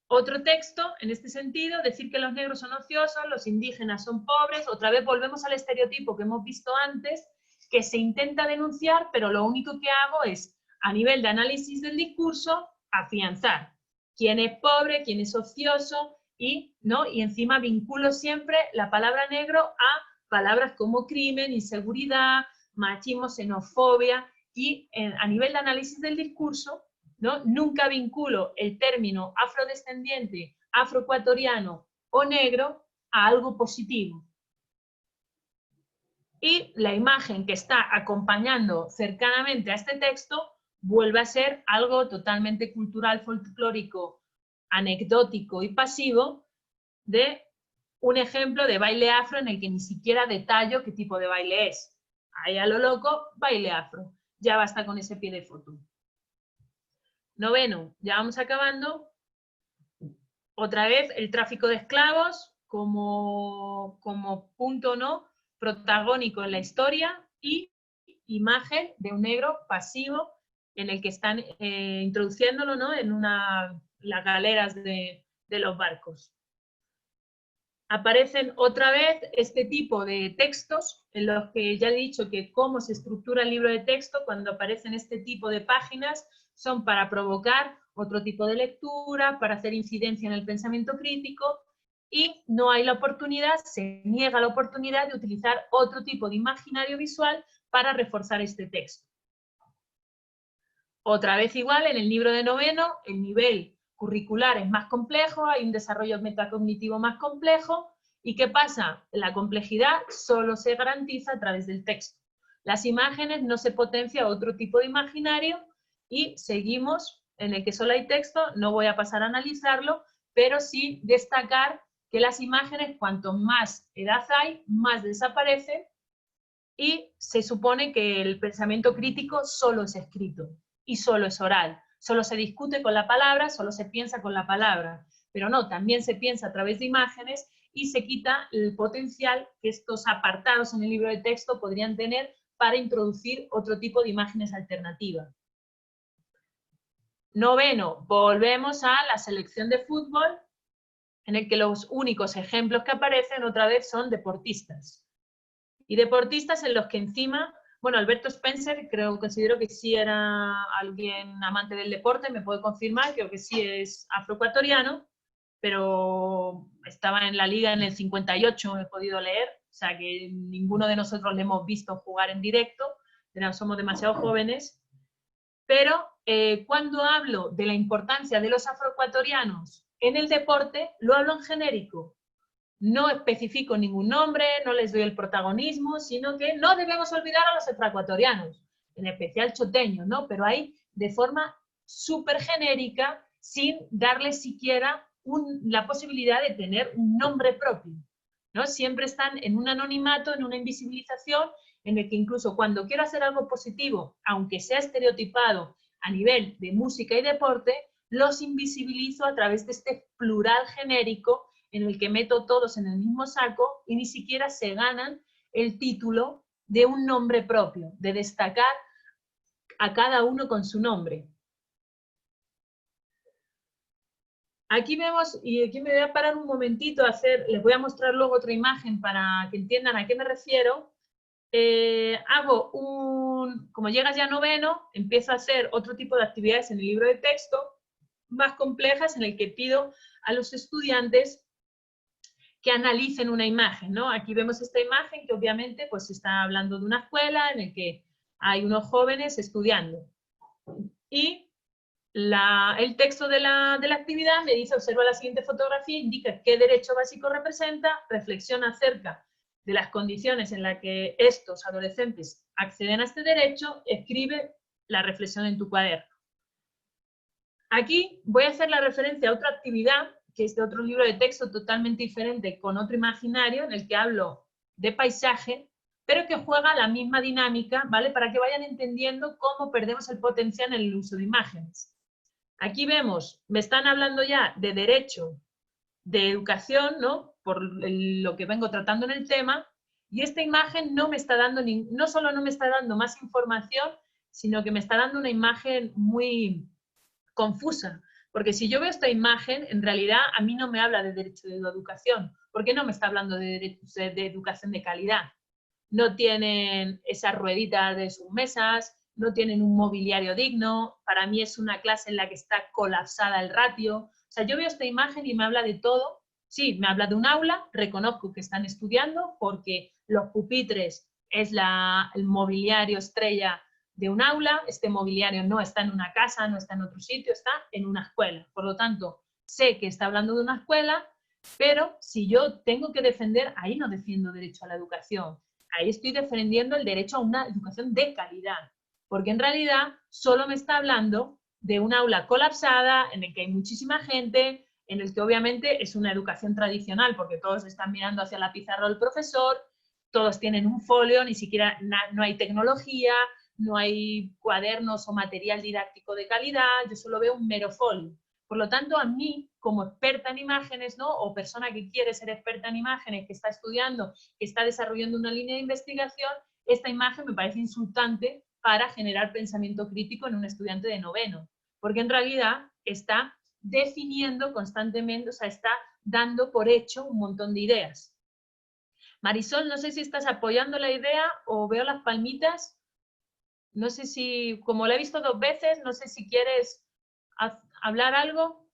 Otro texto, en este sentido, decir que los negros son ociosos, los indígenas son pobres. Otra vez volvemos al estereotipo que hemos visto antes, que se intenta denunciar, pero lo único que hago es, a nivel de análisis del discurso, afianzar quién es pobre, quién es ocioso, y encima vinculo siempre la palabra negro a palabras como crimen, inseguridad, machismo, xenofobia, y a nivel de análisis del discurso, ¿no?, nunca vinculo el término afrodescendiente, afroecuatoriano o negro a algo positivo. Y la imagen que está acompañando cercanamente a este texto vuelve a ser algo totalmente cultural, folclórico, anecdótico y pasivo, de un ejemplo de baile afro en el que ni siquiera detallo qué tipo de baile es. ahí a lo loco, baile afro. Ya basta con ese pie de foto. Noveno, ya vamos acabando. Otra vez el tráfico de esclavos como punto, ¿no?, protagónico en la historia, y imagen de un negro pasivo en el que están introduciéndolo, ¿no?, en las galeras de los barcos. Aparecen otra vez este tipo de textos en los que ya he dicho que cómo se estructura el libro de texto cuando aparecen este tipo de páginas son para provocar otro tipo de lectura, para hacer incidencia en el pensamiento crítico, y no hay la oportunidad, se niega la oportunidad de utilizar otro tipo de imaginario visual para reforzar este texto. Otra vez igual, en el libro de noveno, el nivel curricular es más complejo, hay un desarrollo metacognitivo más complejo. ¿Y qué pasa? La complejidad solo se garantiza a través del texto. Las imágenes no se potencia otro tipo de imaginario y seguimos en el que solo hay texto. No voy a pasar a analizarlo, pero sí destacar que las imágenes, cuanto más edad hay, más desaparecen, y se supone que el pensamiento crítico solo es escrito y solo es oral. Solo se discute con la palabra, solo se piensa con la palabra. Pero no, también se piensa a través de imágenes y se quita el potencial que estos apartados en el libro de texto podrían tener para introducir otro tipo de imágenes alternativas. Noveno, volvemos a la selección de fútbol, en el que los únicos ejemplos que aparecen otra vez son deportistas. Y deportistas en los que encima, bueno, Alberto Spencer considero que sí era alguien amante del deporte, me puede confirmar, creo que sí es afroecuatoriano, pero estaba en la liga en el 58, he podido leer, o sea que ninguno de nosotros le hemos visto jugar en directo, somos demasiado jóvenes. Pero cuando hablo de la importancia de los afroecuatorianos en el deporte, lo hablo en genérico. No especifico ningún nombre, no les doy el protagonismo, sino que no debemos olvidar a los afroecuatorianos, en especial choteños, ¿no? Pero ahí de forma súper genérica, sin darles siquiera la posibilidad de tener un nombre propio, ¿no? Siempre están en un anonimato, en una invisibilización, en el que incluso cuando quiero hacer algo positivo, aunque sea estereotipado a nivel de música y deporte, los invisibilizo a través de este plural genérico en el que meto todos en el mismo saco y ni siquiera se ganan el título de un nombre propio, de destacar a cada uno con su nombre. Aquí vemos, y aquí me voy a parar un momentito les voy a mostrar luego otra imagen para que entiendan a qué me refiero. Como llegas ya a noveno, empiezo a hacer otro tipo de actividades en el libro de texto, más complejas, en el que pido a los estudiantes que analicen una imagen, ¿no? Aquí vemos esta imagen que obviamente pues está hablando de una escuela en el que hay unos jóvenes estudiando. Y el texto de la actividad me dice: observa la siguiente fotografía, indica qué derecho básico representa, reflexiona acerca de las condiciones en las que estos adolescentes acceden a este derecho, escribe la reflexión en tu cuaderno. Aquí voy a hacer la referencia a otra actividad, que es de otro libro de texto totalmente diferente, con otro imaginario, en el que hablo de paisaje, pero que juega la misma dinámica, ¿vale? Para que vayan entendiendo cómo perdemos el potencial en el uso de imágenes. Aquí vemos, me están hablando ya de derecho, de educación, ¿no? Por lo que vengo tratando en el tema, y esta imagen no me está dando, no solo no me está dando más información, sino que me está dando una imagen muy confusa, porque si yo veo esta imagen, en realidad a mí no me habla de derecho de educación, porque no me está hablando de educación de calidad. No tienen esas rueditas de sus mesas, no tienen un mobiliario digno, para mí es una clase en la que está colapsada el ratio. O sea, yo veo esta imagen y me habla de todo. Sí, me habla de un aula, reconozco que están estudiando porque los pupitres es el mobiliario estrella de un aula, este mobiliario no está en una casa, no está en otro sitio, está en una escuela. Por lo tanto, sé que está hablando de una escuela, pero si yo tengo que defender, ahí no defiendo derecho a la educación, ahí estoy defendiendo el derecho a una educación de calidad, porque en realidad solo me está hablando de un aula colapsada, en el que hay muchísima gente, en el que obviamente es una educación tradicional, porque todos están mirando hacia la pizarra del profesor, todos tienen un folio, ni siquiera no hay tecnología, no hay cuadernos o material didáctico de calidad, yo solo veo un mero folio. Por lo tanto, a mí, como experta en imágenes, ¿no? O persona que quiere ser experta en imágenes, que está estudiando, que está desarrollando una línea de investigación, esta imagen me parece insultante para generar pensamiento crítico en un estudiante de noveno, porque en realidad está definiendo constantemente, o sea, está dando por hecho un montón de ideas. Marisol, no sé si estás apoyando la idea o veo las palmitas. No sé si, como la he visto 2 veces, no sé si quieres hablar algo.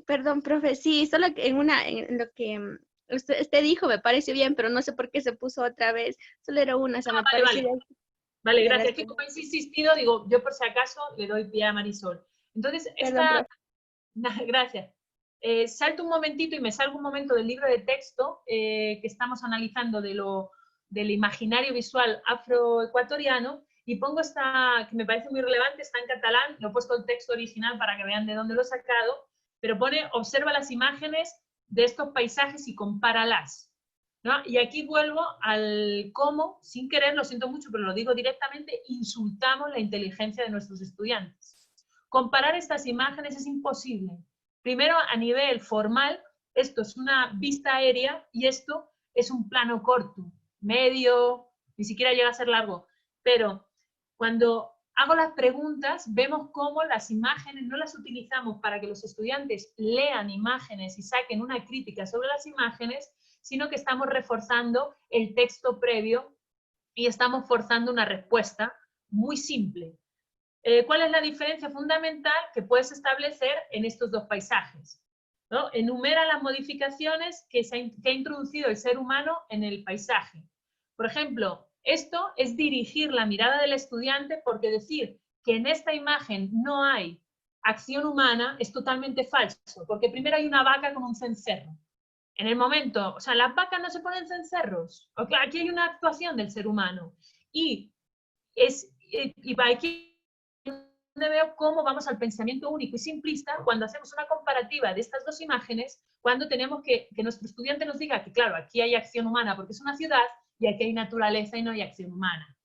Perdón, profe, sí, solo que en lo que usted dijo me pareció bien, pero no sé por qué se puso otra vez. Solo era una, o sea, me Vale, pareció vale. bien. Vale, De gracias. las Que como has insistido, digo, yo por si acaso le doy pie a Marisol. Entonces, Perdón, profe. gracias. Salto un momentito y me salgo un momento del libro de texto que estamos analizando del imaginario visual afroecuatoriano y pongo esta, que me parece muy relevante, está en catalán, lo he puesto el texto original para que vean de dónde lo he sacado, pero pone, observa las imágenes de estos paisajes y compáralas, ¿no? Y aquí vuelvo al cómo, sin querer, lo siento mucho, pero lo digo directamente, insultamos la inteligencia de nuestros estudiantes. Comparar estas imágenes es imposible. Primero, a nivel formal, esto es una vista aérea y esto es un plano corto, medio, ni siquiera llega a ser largo. Pero cuando hago las preguntas, vemos cómo las imágenes no las utilizamos para que los estudiantes lean imágenes y saquen una crítica sobre las imágenes, sino que estamos reforzando el texto previo y estamos forzando una respuesta muy simple. ¿Cuál es la diferencia fundamental que puedes establecer en estos dos paisajes? ¿No? Enumera las modificaciones que ha introducido el ser humano en el paisaje. Por ejemplo, esto es dirigir la mirada del estudiante porque decir que en esta imagen no hay acción humana es totalmente falso, porque primero hay una vaca con un cencerro. En el momento, o sea, las vacas no se ponen cencerros, aquí hay una actuación del ser humano y aquí donde veo cómo vamos al pensamiento único y simplista cuando hacemos una comparativa de estas dos imágenes, cuando tenemos que nuestro estudiante nos diga que, claro, aquí hay acción humana porque es una ciudad y aquí hay naturaleza y no hay acción humana.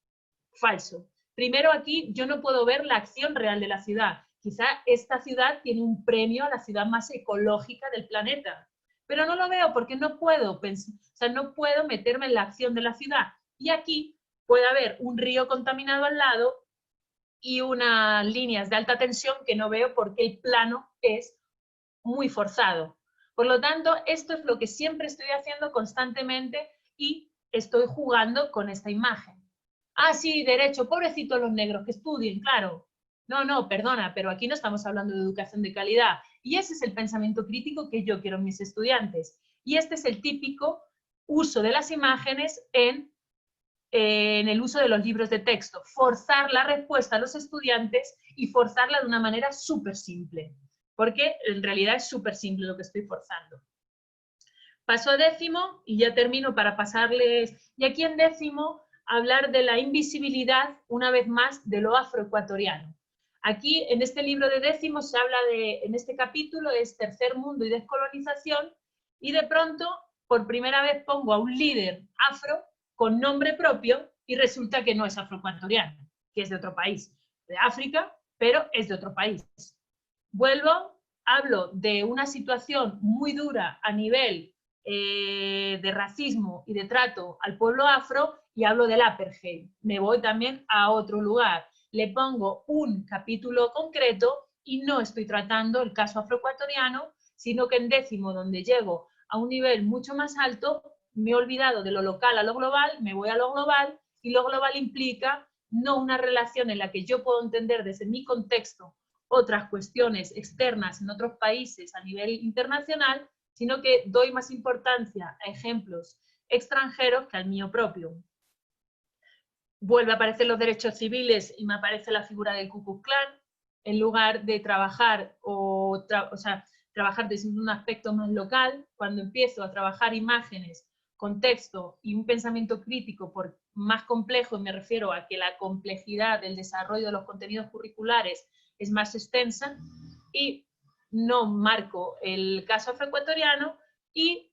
Falso. Primero aquí yo no puedo ver la acción real de la ciudad. Quizá esta ciudad tiene un premio a la ciudad más ecológica del planeta, pero no lo veo porque no puedo pensar, o sea, no puedo meterme en la acción de la ciudad. Y aquí puede haber un río contaminado al lado y unas líneas de alta tensión que no veo porque el plano es muy forzado. Por lo tanto, esto es lo que siempre estoy haciendo constantemente y estoy jugando con esta imagen. Ah, sí, derecho, pobrecitos los negros, que estudien, claro. No, no, perdona, pero aquí no estamos hablando de educación de calidad. Y ese es el pensamiento crítico que yo quiero en mis estudiantes. Y este es el típico uso de las imágenes en el uso de los libros de texto, forzar la respuesta a los estudiantes y forzarla de una manera súper simple, porque en realidad es súper simple lo que estoy forzando. Paso a décimo y ya termino para pasarles, y aquí en décimo, hablar de la invisibilidad, una vez más, de lo afroecuatoriano. Aquí, en este libro de décimo, se habla de, en este capítulo, es tercer mundo y descolonización, y de pronto, por primera vez pongo a un líder afro con nombre propio y resulta que no es afroecuatoriano, que es de otro país, de África, pero es de otro país. Vuelvo, hablo de una situación muy dura a nivel de racismo y de trato al pueblo afro y hablo del apartheid. Me voy también a otro lugar. Le pongo un capítulo concreto y no estoy tratando el caso afroecuatoriano, sino que en décimo, donde llego a un nivel mucho más alto, me he olvidado de lo local a lo global, me voy a lo global, y lo global implica no una relación en la que yo puedo entender desde mi contexto otras cuestiones externas en otros países a nivel internacional, sino que doy más importancia a ejemplos extranjeros que al mío propio. Vuelve a aparecer los derechos civiles y me aparece la figura del Ku Klux Klan, en lugar de trabajar trabajar desde un aspecto más local. Cuando empiezo a trabajar imágenes, contexto y un pensamiento crítico por más complejo, y me refiero a que la complejidad del desarrollo de los contenidos curriculares es más extensa, y no marco el caso afroecuatoriano, y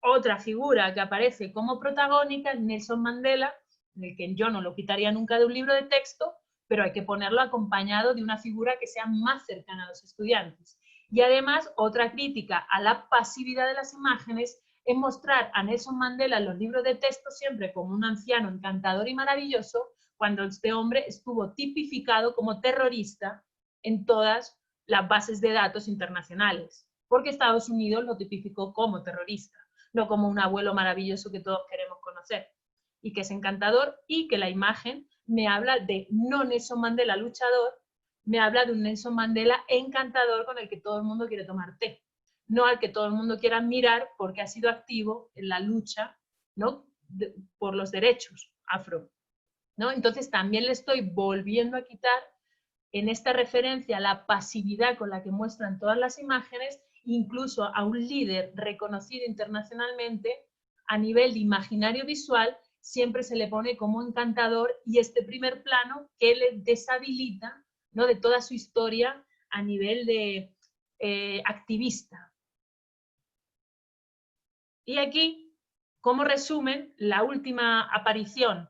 otra figura que aparece como protagónica es Nelson Mandela, del que yo no lo quitaría nunca de un libro de texto, pero hay que ponerlo acompañado de una figura que sea más cercana a los estudiantes. Y además, otra crítica a la pasividad de las imágenes es mostrar a Nelson Mandela en los libros de texto siempre como un anciano encantador y maravilloso, cuando este hombre estuvo tipificado como terrorista en todas las bases de datos internacionales, porque Estados Unidos lo tipificó como terrorista, no como un abuelo maravilloso que todos queremos conocer, y que es encantador, y que la imagen me habla de no Nelson Mandela luchador, me habla de un Nelson Mandela encantador con el que todo el mundo quiere tomar té, no al que todo el mundo quiera mirar porque ha sido activo en la lucha, ¿no?, por los derechos afro, ¿no? Entonces también le estoy volviendo a quitar en esta referencia la pasividad con la que muestran todas las imágenes, incluso a un líder reconocido internacionalmente, a nivel de imaginario visual, siempre se le pone como encantador, y este primer plano que le deshabilita, ¿no?, de toda su historia a nivel de activista. Y aquí, como resumen, la última aparición,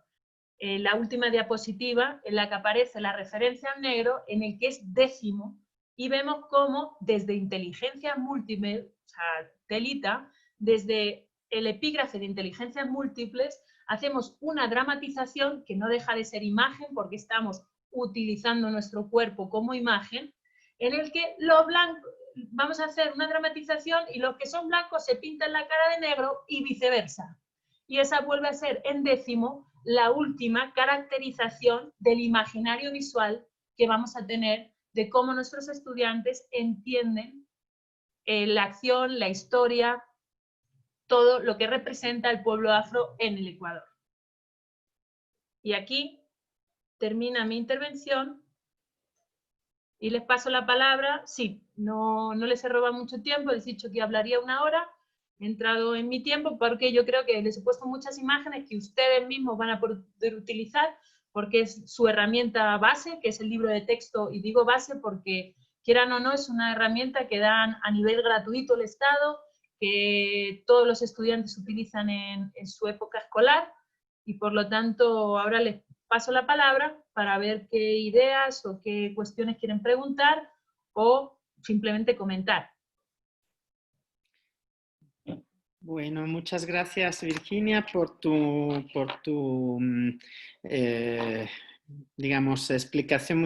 la última diapositiva, en la que aparece la referencia al negro, en el que es 10º, y vemos cómo desde inteligencias múltiples, o sea, telita, desde el epígrafe de inteligencias múltiples, hacemos una dramatización que no deja de ser imagen, porque estamos utilizando nuestro cuerpo como imagen, en el que los blancos, vamos a hacer una dramatización y los que son blancos se pintan la cara de negro y viceversa. Y esa vuelve a ser en 10º la última caracterización del imaginario visual que vamos a tener de cómo nuestros estudiantes entienden la acción, la historia, todo lo que representa el pueblo afro en el Ecuador. Y aquí termina mi intervención y les paso la palabra. Sí, no les he robado mucho tiempo, les he dicho que hablaría 1 hora, he entrado en mi tiempo porque yo creo que les he puesto muchas imágenes que ustedes mismos van a poder utilizar, porque es su herramienta base, que es el libro de texto, y digo base porque, quieran o no, es una herramienta que dan a nivel gratuito el Estado, que todos los estudiantes utilizan en su época escolar, y por lo tanto ahora les paso la palabra para ver qué ideas o qué cuestiones quieren preguntar o simplemente comentar. Bueno, muchas gracias, Virginia, por tu digamos, explicación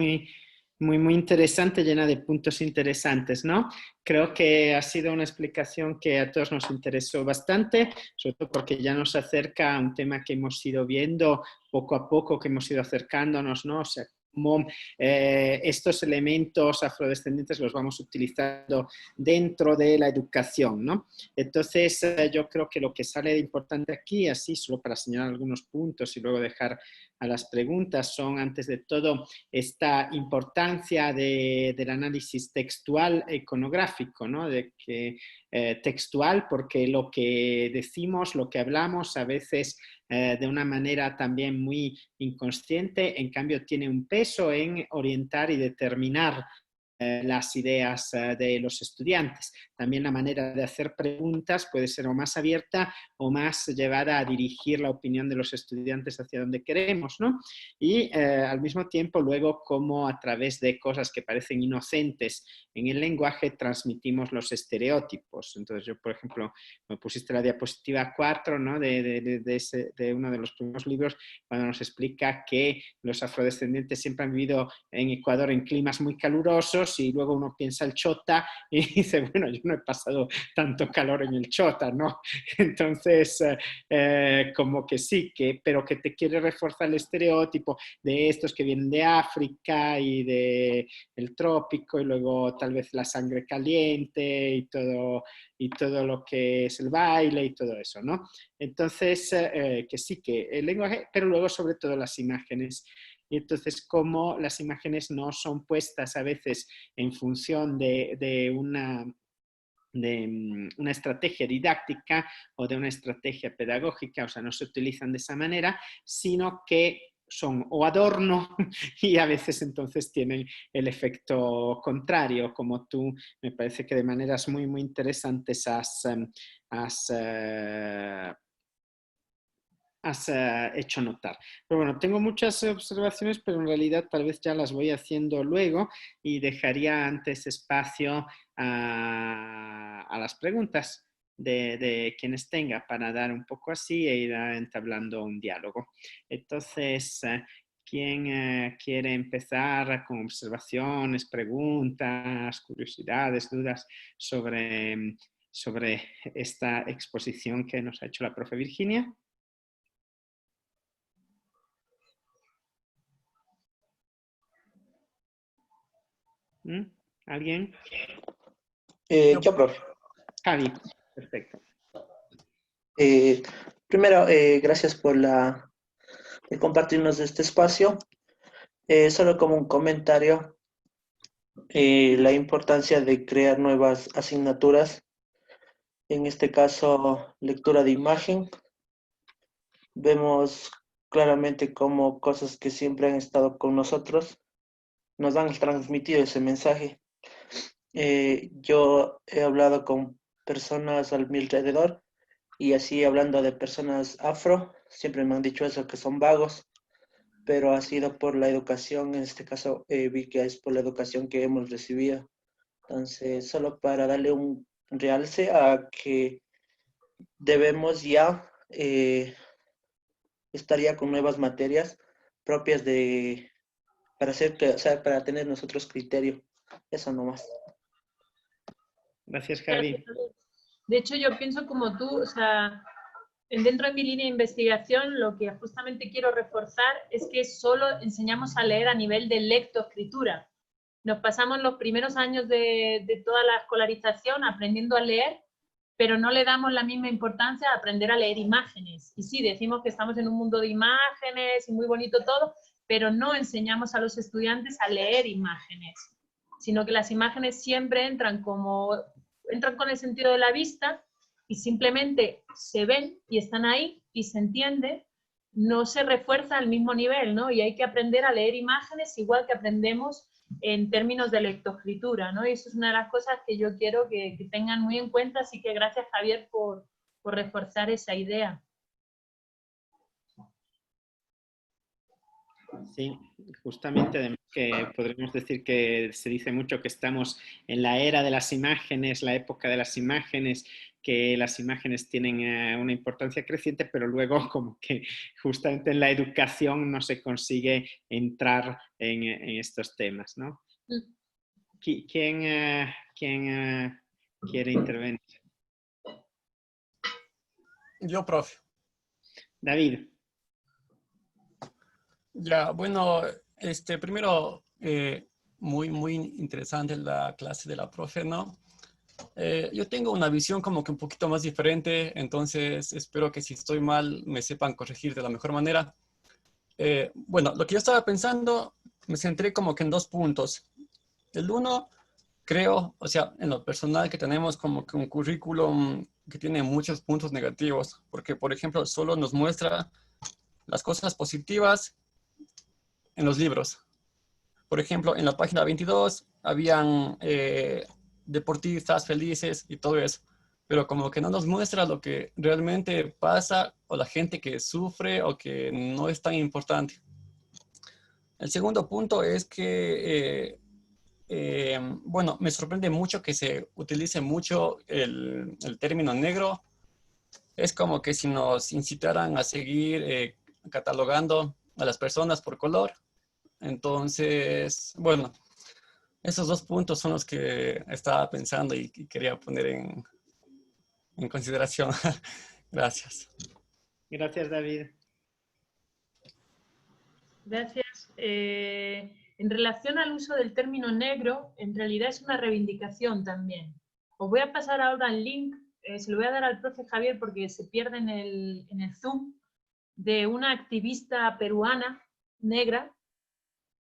muy interesante, llena de puntos interesantes, ¿no? Creo que ha sido una explicación que a todos nos interesó bastante, sobre todo porque ya nos acerca a un tema que hemos ido viendo poco a poco, que hemos ido acercándonos, ¿no? O sea, cómo estos elementos afrodescendientes los vamos utilizando dentro de la educación, ¿no? Entonces, yo creo que lo que sale de importante aquí, así solo para señalar algunos puntos y luego dejar a las preguntas, son antes de todo esta importancia del análisis textual iconográfico, ¿no? De que, textual, porque lo que decimos, lo que hablamos, a veces de una manera también muy inconsciente, en cambio tiene un peso en orientar y determinar las ideas de los estudiantes. También la manera de hacer preguntas puede ser o más abierta o más llevada a dirigir la opinión de los estudiantes hacia donde queremos, ¿no? Y al mismo tiempo luego cómo a través de cosas que parecen inocentes en el lenguaje transmitimos los estereotipos. Entonces yo, por ejemplo, me pusiste la diapositiva 4, ¿no? de uno de los primeros libros, cuando nos explica que los afrodescendientes siempre han vivido en Ecuador en climas muy calurosos, y luego uno piensa el Chota y dice, bueno, yo no he pasado tanto calor en el Chota, ¿no? Entonces, como que sí, pero que te quiere reforzar el estereotipo de estos que vienen de África y del trópico, y luego tal vez la sangre caliente y todo lo que es el baile y todo eso, ¿no? Entonces, que sí, que el lenguaje, pero luego sobre todo las imágenes. Y entonces, cómo las imágenes no son puestas a veces en función de una estrategia didáctica o de una estrategia pedagógica, o sea, no se utilizan de esa manera, sino que son o adorno y a veces entonces tienen el efecto contrario, como tú me parece que de maneras muy, muy interesantes has hecho notar. Pero bueno, tengo muchas observaciones, pero en realidad tal vez ya las voy haciendo luego y dejaría antes espacio a las preguntas de quienes tenga para dar un poco así e ir entablando un diálogo. Entonces, ¿quién quiere empezar con observaciones, preguntas, curiosidades, dudas sobre esta exposición que nos ha hecho la profe Virginia? ¿Alguien? Yo, profe. Javi, perfecto. Primero, gracias por compartirnos este espacio. Solo como un comentario, la importancia de crear nuevas asignaturas, en este caso, lectura de imagen. Vemos claramente cómo cosas que siempre han estado con nosotros nos han transmitido ese mensaje. Yo he hablado con personas a mi alrededor y así hablando de personas afro, siempre me han dicho eso, que son vagos, pero ha sido por la educación, en este caso vi que es por la educación que hemos recibido. Entonces, solo para darle un realce a que debemos ya estar ya con nuevas materias propias para hacer que, o sea, para tener nosotros criterio. Eso nomás. Gracias, Javi. De hecho, yo pienso como tú, o sea, dentro de mi línea de investigación, lo que justamente quiero reforzar es que solo enseñamos a leer a nivel de lectoescritura. Nos pasamos los primeros años de toda la escolarización aprendiendo a leer, pero no le damos la misma importancia a aprender a leer imágenes. Y sí, decimos que estamos en un mundo de imágenes y muy bonito todo, pero no enseñamos a los estudiantes a leer imágenes, sino que las imágenes siempre entran con el sentido de la vista y simplemente se ven y están ahí y se entiende, no se refuerza al mismo nivel, ¿no? Y hay que aprender a leer imágenes igual que aprendemos en términos de lectoescritura, ¿no? Y eso es una de las cosas que yo quiero que tengan muy en cuenta, así que gracias, Javier, por reforzar esa idea. Sí, justamente que podríamos decir que se dice mucho que estamos en la era de las imágenes, la época de las imágenes, que las imágenes tienen una importancia creciente, pero luego como que justamente en la educación no se consigue entrar en estos temas, ¿no? ¿Quién quiere intervenir? Yo, profe. David. Ya, bueno, primero, muy interesante la clase de la profe, ¿no? Yo tengo una visión como que un poquito más diferente, entonces espero que si estoy mal me sepan corregir de la mejor manera. Bueno, lo que yo estaba pensando, me centré como que en 2 puntos. El uno, creo, o sea, en lo personal que tenemos como que un currículum que tiene muchos puntos negativos, porque por ejemplo solo nos muestra las cosas positivas en los libros. Por ejemplo, en la página 22 habían deportistas felices y todo eso, pero como que no nos muestra lo que realmente pasa o la gente que sufre o que no es tan importante. El segundo punto es que, bueno, me sorprende mucho que se utilice mucho el término negro. Es como que si nos incitaran a seguir catalogando a las personas por color. Entonces, bueno, esos 2 puntos son los que estaba pensando y quería poner en consideración. Gracias. Gracias, David. Gracias. En relación al uso del término negro, en realidad es una reivindicación también. Os voy a pasar ahora el link, se lo voy a dar al profe Javier porque se pierde en el Zoom, de una activista peruana negra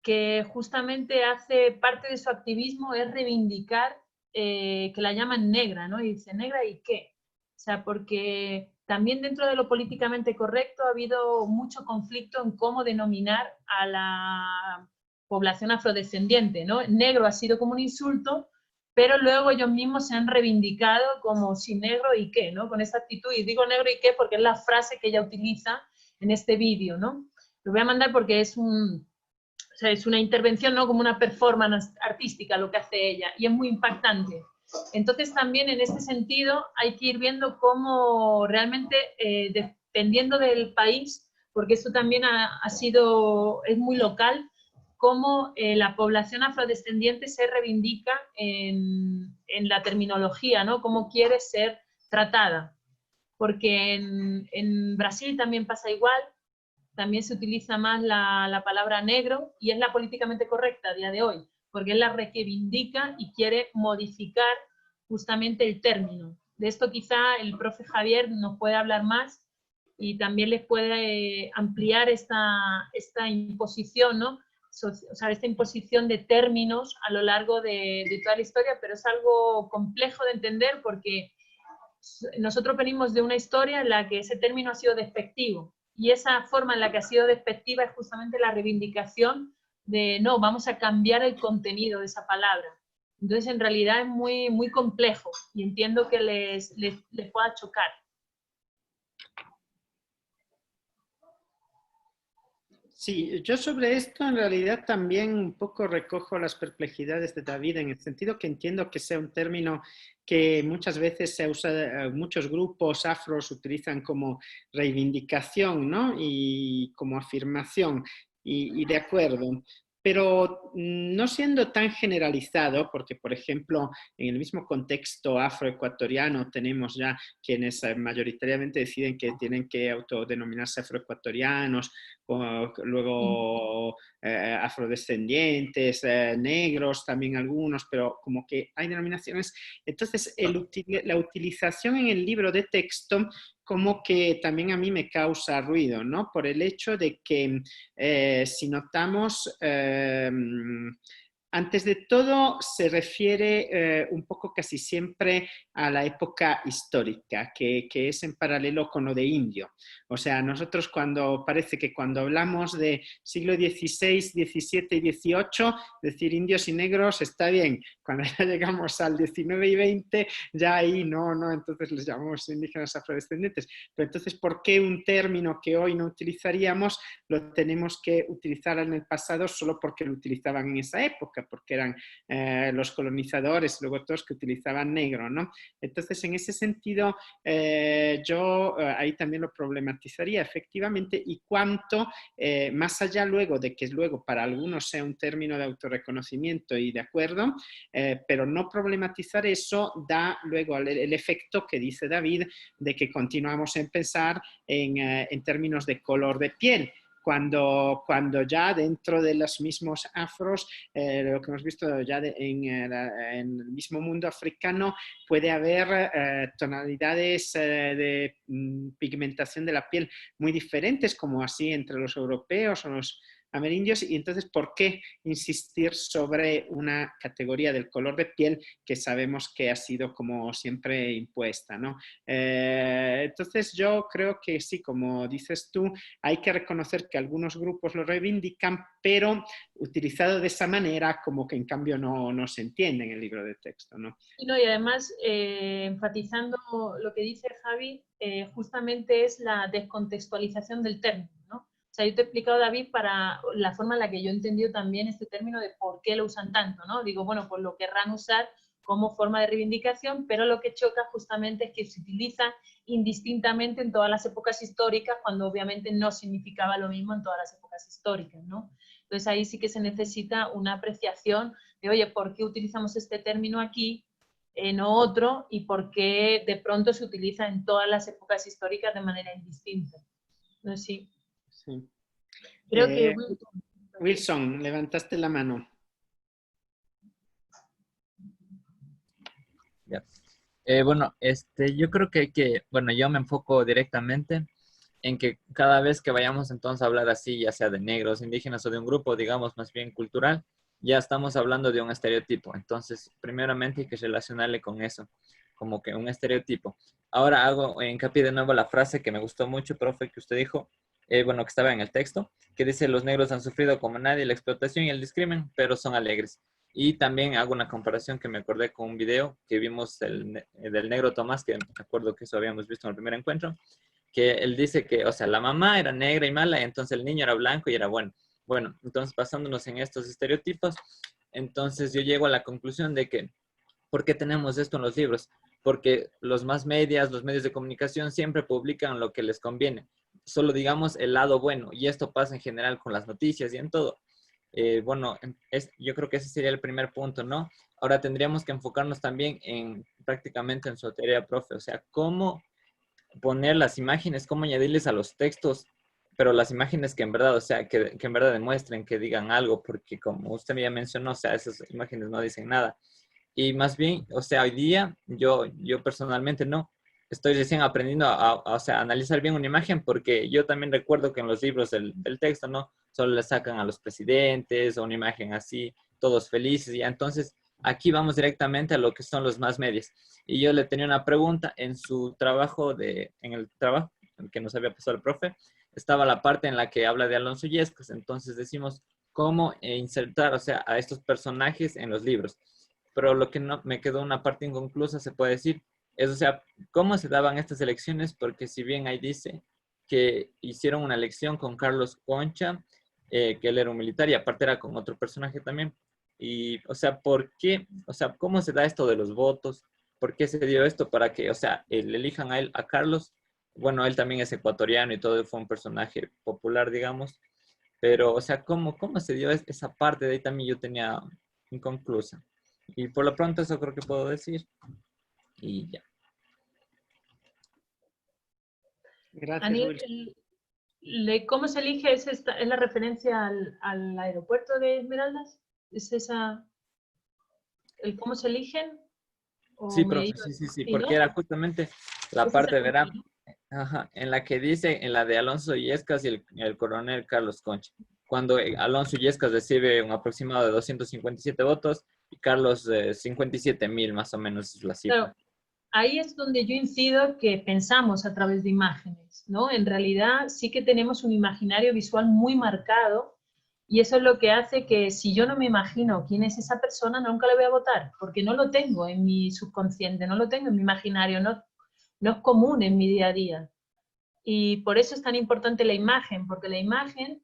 que justamente hace parte de su activismo es reivindicar que la llaman negra, ¿no? Y dice, ¿negra y qué? O sea, porque también dentro de lo políticamente correcto ha habido mucho conflicto en cómo denominar a la población afrodescendiente, ¿no? Negro ha sido como un insulto, pero luego ellos mismos se han reivindicado como si negro y qué, ¿no? Con esa actitud, y digo negro y qué porque es la frase que ella utiliza en este vídeo, ¿no? Lo voy a mandar porque es es una intervención, ¿no? Como una performance artística lo que hace ella, y es muy impactante. Entonces también en este sentido hay que ir viendo cómo realmente, dependiendo del país, porque esto también es muy local, cómo la población afrodescendiente se reivindica en la terminología, ¿no? Cómo quiere ser tratada. Porque en Brasil también pasa igual, también se utiliza más la palabra negro, y es la políticamente correcta a día de hoy, porque él la reivindica y quiere modificar justamente el término. De esto quizá el profe Javier nos puede hablar más y también les puede ampliar esta imposición, ¿no? O sea, esta imposición de términos a lo largo de toda la historia, pero es algo complejo de entender porque nosotros venimos de una historia en la que ese término ha sido despectivo, y esa forma en la que ha sido despectiva es justamente la reivindicación de no, vamos a cambiar el contenido de esa palabra. Entonces, en realidad es muy, muy complejo y entiendo que les pueda chocar. Sí, yo sobre esto en realidad también un poco recojo las perplejidades de David en el sentido que entiendo que sea un término que muchas veces se usa, muchos grupos afros utilizan como reivindicación, ¿no? Y como afirmación, y de acuerdo. Pero no siendo tan generalizado, porque por ejemplo en el mismo contexto afroecuatoriano tenemos ya quienes mayoritariamente deciden que tienen que autodenominarse afroecuatorianos, luego afrodescendientes, negros también algunos, pero como que hay denominaciones. Entonces, la utilización en el libro de texto como que también a mí me causa ruido, ¿no? Por el hecho de que si notamos... antes de todo, se refiere un poco casi siempre a la época histórica, que es en paralelo con lo de indio. O sea, nosotros parece que cuando hablamos de siglo XVI, XVII y XVIII, decir indios y negros está bien. Cuando ya llegamos al XIX y XX, ya ahí no, entonces les llamamos indígenas afrodescendientes. Pero entonces, ¿por qué un término que hoy no utilizaríamos lo tenemos que utilizar en el pasado solo porque lo utilizaban en esa época? Porque eran los colonizadores, luego todos que utilizaban negro, ¿no? Entonces, en ese sentido, yo ahí también lo problematizaría efectivamente, y cuánto, más allá luego de que luego para algunos sea un término de autorreconocimiento y de acuerdo, pero no problematizar eso da luego el efecto que dice David de que continuamos en pensar en términos de color de piel. Cuando ya dentro de los mismos afros, lo que hemos visto ya en el mismo mundo africano, puede haber tonalidades de pigmentación de la piel muy diferentes, como así entre los europeos o los amerindios, y entonces, ¿por qué insistir sobre una categoría del color de piel que sabemos que ha sido como siempre impuesta, ¿no? Entonces, yo creo que sí, como dices tú, hay que reconocer que algunos grupos lo reivindican, pero utilizado de esa manera, como que en cambio no se entiende en el libro de texto, ¿no? Y además, enfatizando lo que dice Javi, justamente es la descontextualización del término, ¿no? O sea, yo te he explicado, David, para la forma en la que yo he entendido también este término de por qué lo usan tanto, ¿no? Digo, bueno, pues lo querrán usar como forma de reivindicación, pero lo que choca justamente es que se utiliza indistintamente en todas las épocas históricas, cuando obviamente no significaba lo mismo en todas las épocas históricas, ¿no? Entonces ahí sí que se necesita una apreciación de, oye, ¿por qué utilizamos este término aquí, no otro, y por qué de pronto se utiliza en todas las épocas históricas de manera indistinta? Entonces sí. Sí. Creo que Wilson, levantaste la mano. Ya. Bueno, yo creo que, bueno, yo me enfoco directamente en que cada vez que vayamos entonces a hablar así, ya sea de negros, indígenas o de un grupo, digamos, más bien cultural, ya estamos hablando de un estereotipo. Entonces, primeramente hay que relacionarle con eso. como que un estereotipo. Ahora hago hincapié de nuevo la frase que me gustó mucho, profe, que usted dijo, bueno, que estaba en el texto, que dice: los negros han sufrido como nadie la explotación y el discrimen, pero son alegres. Y también hago una comparación que me acordé con un video que vimos del negro Tomás, que me acuerdo que eso habíamos visto en el primer encuentro, que él dice que, o sea, la mamá era negra y mala, y entonces el niño era blanco y era bueno. Bueno, entonces basándonos en estos estereotipos, entonces yo llego a la conclusión de que, ¿por qué tenemos esto en los libros? Porque los más medias, los medios de comunicación siempre publican lo que les conviene, solo digamos el lado bueno, y esto pasa en general con las noticias y en todo. Bueno, yo creo que ese sería el primer punto, ¿no? Ahora tendríamos que enfocarnos también en prácticamente en su tarea, profe, o sea, cómo poner las imágenes, cómo añadirles a los textos, pero las imágenes que en verdad, o sea, que en verdad demuestren, que digan algo, porque como usted ya mencionó, o sea, esas imágenes no dicen nada. Y más bien, o sea, hoy día yo personalmente no, estoy recién aprendiendo o sea, a analizar bien una imagen, porque yo también recuerdo que en los libros del texto, ¿no? Solo le sacan a los presidentes o una imagen así, todos felices, y entonces aquí vamos directamente a lo que son los más medios. Y yo le tenía una pregunta en su trabajo, en el trabajo que nos había pasado el profe, estaba la parte en la que habla de Alonso Illescas, entonces decimos cómo insertar, o sea, a estos personajes en los libros. Pero lo que no me quedó una parte inconclusa, se puede decir, es, o sea, cómo se daban estas elecciones, porque si bien ahí dice que hicieron una elección con Carlos Concha, que él era un militar y aparte era con otro personaje también. Y, o sea, ¿por qué? O sea, ¿cómo se da esto de los votos? ¿Por qué se dio esto para que, o sea, le elijan a él, a Carlos? Bueno, él también es ecuatoriano y todo, fue un personaje popular, digamos. Pero, o sea, ¿cómo se dio esa parte? De ahí también yo tenía inconclusa. Y por lo pronto eso creo que puedo decir. Y ya. Gracias, Anil, Will. ¿cómo se elige? ¿Es la referencia al aeropuerto de Esmeraldas? ¿Es esa el cómo se eligen? ¿O Sí, me he profe, ido? sí, Sí, porque ¿no? era justamente la Ese es el parte, punto, verá, ¿no? ajá, en la que dice, en la de Alonso Illescas y el coronel Carlos Concha. Cuando Alonso Illescas recibe un aproximado de 257 votos y Carlos 57,000 más o menos es la cifra. Claro, ahí es donde yo incido que pensamos a través de imágenes, ¿no? En realidad sí que tenemos un imaginario visual muy marcado y eso es lo que hace que si yo no me imagino quién es esa persona, nunca le voy a votar, porque no lo tengo en mi subconsciente, no lo tengo en mi imaginario, no es común en mi día a día. Y por eso es tan importante la imagen, porque la imagen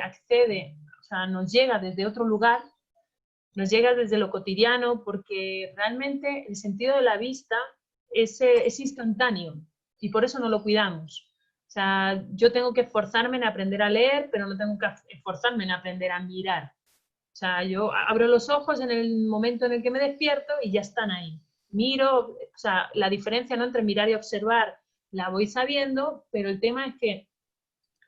accede, o sea, nos llega desde otro lugar, nos llega desde lo cotidiano, porque realmente el sentido de la vista es instantáneo y por eso no lo cuidamos. O sea, yo tengo que esforzarme en aprender a leer, pero no tengo que esforzarme en aprender a mirar. O sea, yo abro los ojos en el momento en el que me despierto y ya están ahí. Miro, o sea, la diferencia, ¿no?, entre mirar y observar la voy sabiendo, pero el tema es que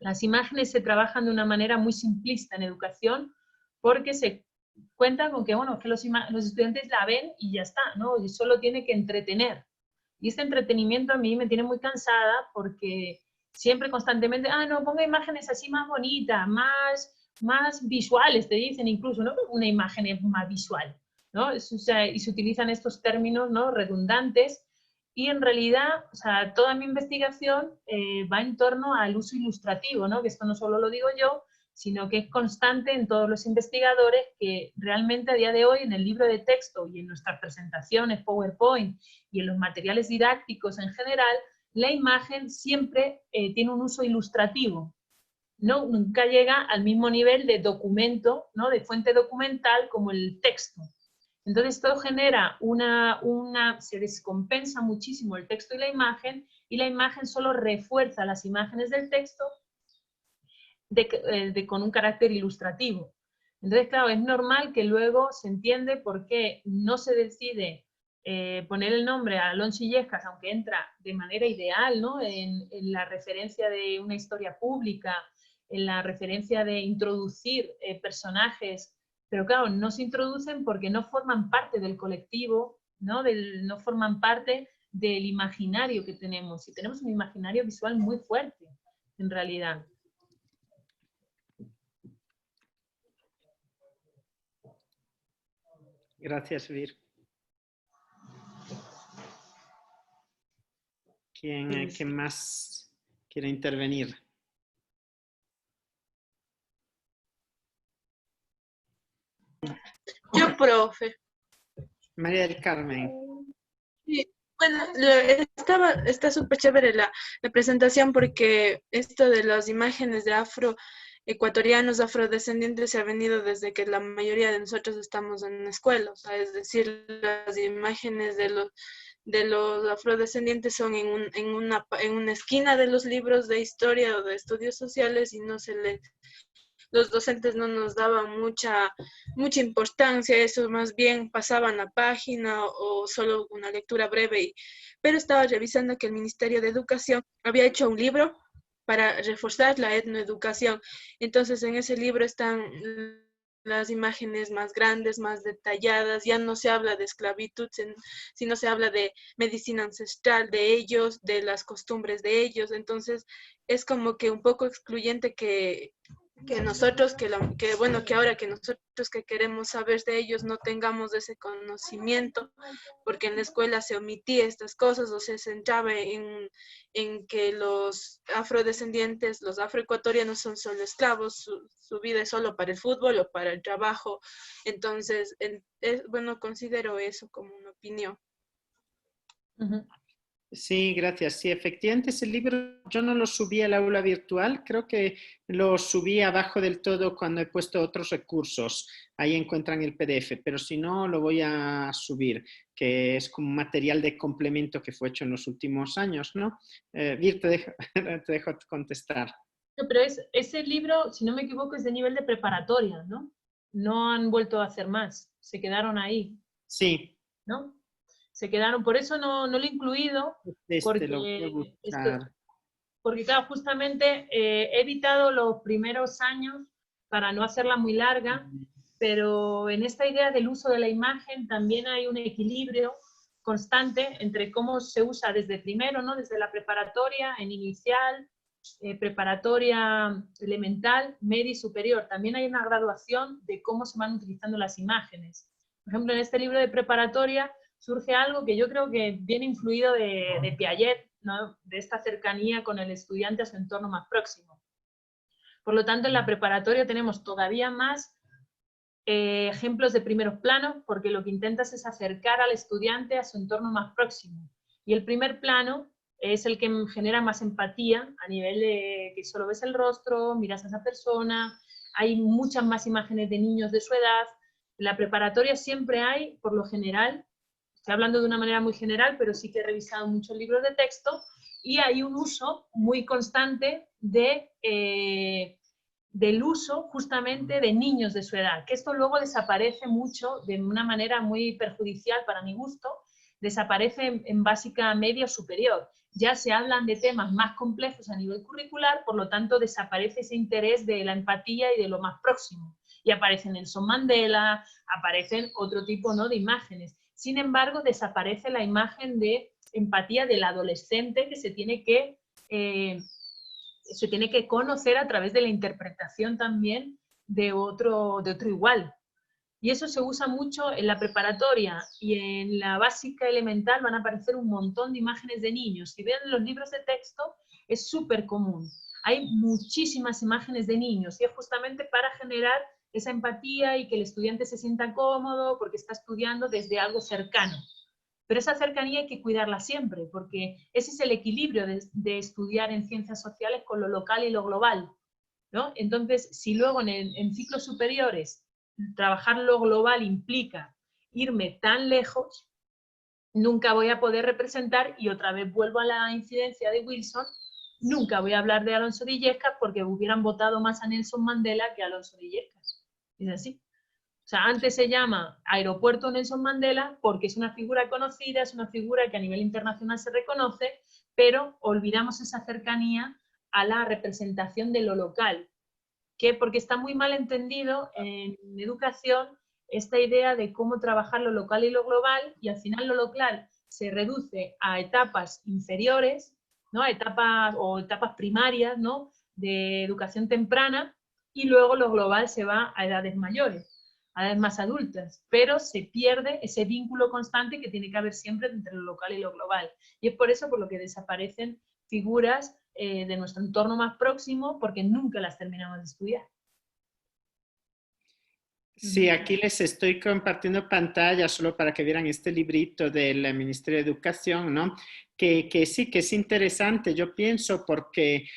las imágenes se trabajan de una manera muy simplista en educación porque se cuenta con que, bueno, que los estudiantes la ven y ya está, ¿no? Y solo tiene que entretener. Y este entretenimiento a mí me tiene muy cansada porque siempre constantemente, no, ponga imágenes así más bonitas, más visuales, te dicen incluso, ¿no? Una imagen es más visual, ¿no? O sea, y se utilizan estos términos, ¿no?, redundantes, y en realidad, o sea, toda mi investigación va en torno al uso ilustrativo, ¿no? Que esto no solo lo digo yo, sino que es constante en todos los investigadores, que realmente a día de hoy en el libro de texto y en nuestras presentaciones, PowerPoint y en los materiales didácticos en general, la imagen siempre tiene un uso ilustrativo. No, nunca llega al mismo nivel de documento, ¿no?, de fuente documental como el texto. Entonces esto genera se descompensa muchísimo el texto y la imagen solo refuerza las imágenes del texto con un carácter ilustrativo. Entonces, claro, es normal que luego se entiende por qué no se decide poner el nombre a Alonso Illescas, aunque entra de manera ideal, ¿no?, en la referencia de una historia pública, en la referencia de introducir personajes, pero claro, no se introducen porque no forman parte del colectivo, ¿no? No forman parte del imaginario que tenemos. Y tenemos un imaginario visual muy fuerte, en realidad. Gracias, Vir. ¿Quién más quiere intervenir? Yo, profe. María del Carmen. Sí, bueno, está súper chévere la presentación porque esto de las imágenes de afroecuatorianos, afrodescendientes se ha venido desde que la mayoría de nosotros estamos en la escuela, o sea, es decir, las imágenes de los afrodescendientes son en una esquina de los libros de historia o de estudios sociales y los docentes no nos daban mucha importancia a eso, más bien pasaban la página o solo una lectura breve. Pero estaba revisando que el Ministerio de Educación había hecho un libro para reforzar la etnoeducación. Entonces en ese libro están las imágenes más grandes, más detalladas, ya no se habla de esclavitud, sino se habla de medicina ancestral de ellos, de las costumbres de ellos. Entonces es como que un poco excluyente que nosotros, que ahora que nosotros que queremos saber de ellos no tengamos ese conocimiento, porque en la escuela se omitía estas cosas o se centraba en que los afrodescendientes, los afroecuatorianos son solo esclavos, su vida es solo para el fútbol o para el trabajo. Entonces, considero eso como una opinión. Sí, gracias. Sí, efectivamente ese libro yo no lo subí al aula virtual, creo que lo subí abajo del todo cuando he puesto otros recursos. Ahí encuentran el PDF, pero si no lo voy a subir, que es como un material de complemento que fue hecho en los últimos años, ¿no? Vir, te dejo contestar. No, pero ese libro, si no me equivoco, es de nivel de preparatoria, ¿no? No han vuelto a hacer más, se quedaron ahí. Sí. ¿No? Se quedaron, por eso no lo he incluido, porque claro, justamente he evitado los primeros años para no hacerla muy larga, pero en esta idea del uso de la imagen también hay un equilibrio constante entre cómo se usa desde primero, ¿no? Desde la preparatoria, en inicial, preparatoria elemental, media y superior. También hay una graduación de cómo se van utilizando las imágenes. Por ejemplo, en este libro de preparatoria surge algo que yo creo que viene influido de Piaget, ¿no? De esta cercanía con el estudiante a su entorno más próximo. Por lo tanto, en la preparatoria tenemos todavía más ejemplos de primeros planos, porque lo que intentas es acercar al estudiante a su entorno más próximo. Y el primer plano es el que genera más empatía a nivel de que solo ves el rostro, miras a esa persona, hay muchas más imágenes de niños de su edad. En la preparatoria siempre hay, por lo general, estoy hablando de una manera muy general, pero sí que he revisado muchos libros de texto, y hay un uso muy constante del uso justamente de niños de su edad, que esto luego desaparece mucho de una manera muy perjudicial para mi gusto, desaparece en básica, media o superior. Ya se hablan de temas más complejos a nivel curricular, por lo tanto desaparece ese interés de la empatía y de lo más próximo. Y aparecen Nelson Mandela, aparecen otro tipo, ¿no?, de imágenes. Sin embargo, desaparece la imagen de empatía del adolescente que se tiene que conocer a través de la interpretación también de otro igual. Y eso se usa mucho en la preparatoria, y en la básica elemental van a aparecer un montón de imágenes de niños. Si ven los libros de texto, es súper común. Hay muchísimas imágenes de niños, y es justamente para generar esa empatía y que el estudiante se sienta cómodo porque está estudiando desde algo cercano. Pero esa cercanía hay que cuidarla siempre, porque ese es el equilibrio de estudiar en ciencias sociales con lo local y lo global, ¿no? Entonces, si luego en ciclos superiores trabajar lo global implica irme tan lejos, nunca voy a poder representar, y otra vez vuelvo a la incidencia de Wilson, nunca voy a hablar de Alonso de Illescas porque hubieran votado más a Nelson Mandela que a Alonso de Illescas. Es así. O sea, antes se llama Aeropuerto Nelson Mandela porque es una figura conocida, es una figura que a nivel internacional se reconoce, pero olvidamos esa cercanía a la representación de lo local, porque está muy mal entendido en educación esta idea de cómo trabajar lo local y lo global, y al final lo local se reduce a etapas inferiores, ¿no?, a etapas primarias, ¿no?, de educación temprana, y luego lo global se va a edades mayores. cada vez más adultas, pero se pierde ese vínculo constante que tiene que haber siempre entre lo local y lo global. Y es por eso por lo que desaparecen figuras de nuestro entorno más próximo, porque nunca las terminamos de estudiar. Sí, aquí les estoy compartiendo pantalla solo para que vieran este librito del Ministerio de Educación, ¿no? Que sí, que es interesante, yo pienso, porque,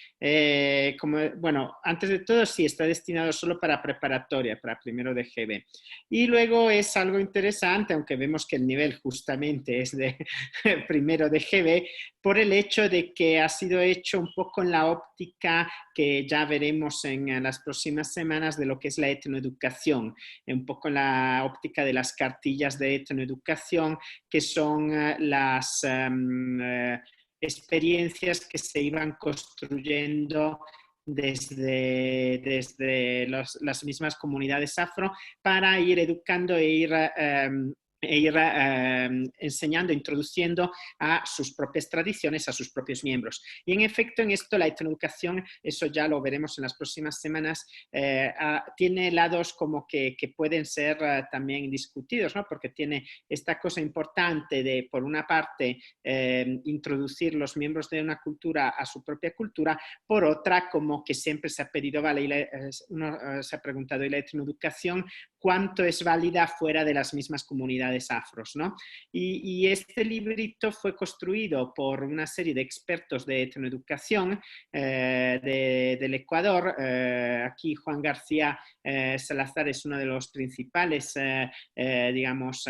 bueno, antes de todo sí está destinado solo para preparatoria, para primero de GB. Y luego es algo interesante, aunque vemos que el nivel justamente es de primero de GB, por el hecho de que ha sido hecho un poco en la óptica que ya veremos en las próximas semanas de lo que es la etnoeducación, un poco en la óptica de las cartillas de etnoeducación, que son las experiencias que se iban construyendo desde las mismas comunidades afro para ir educando e ir enseñando, introduciendo a sus propias tradiciones, a sus propios miembros. Y en efecto, en esto la etnoeducación, eso ya lo veremos en las próximas semanas, tiene lados como que pueden ser también discutidos, ¿no? Porque tiene esta cosa importante de, por una parte, introducir los miembros de una cultura a su propia cultura, por otra, como que siempre se ha pedido, vale, uno se ha preguntado, ¿y la etnoeducación cuánto es válida fuera de las mismas comunidades afros, ¿no? Y este librito fue construido por una serie de expertos de etnoeducación del Ecuador. Aquí Juan García Salazar es uno de los principales, digamos,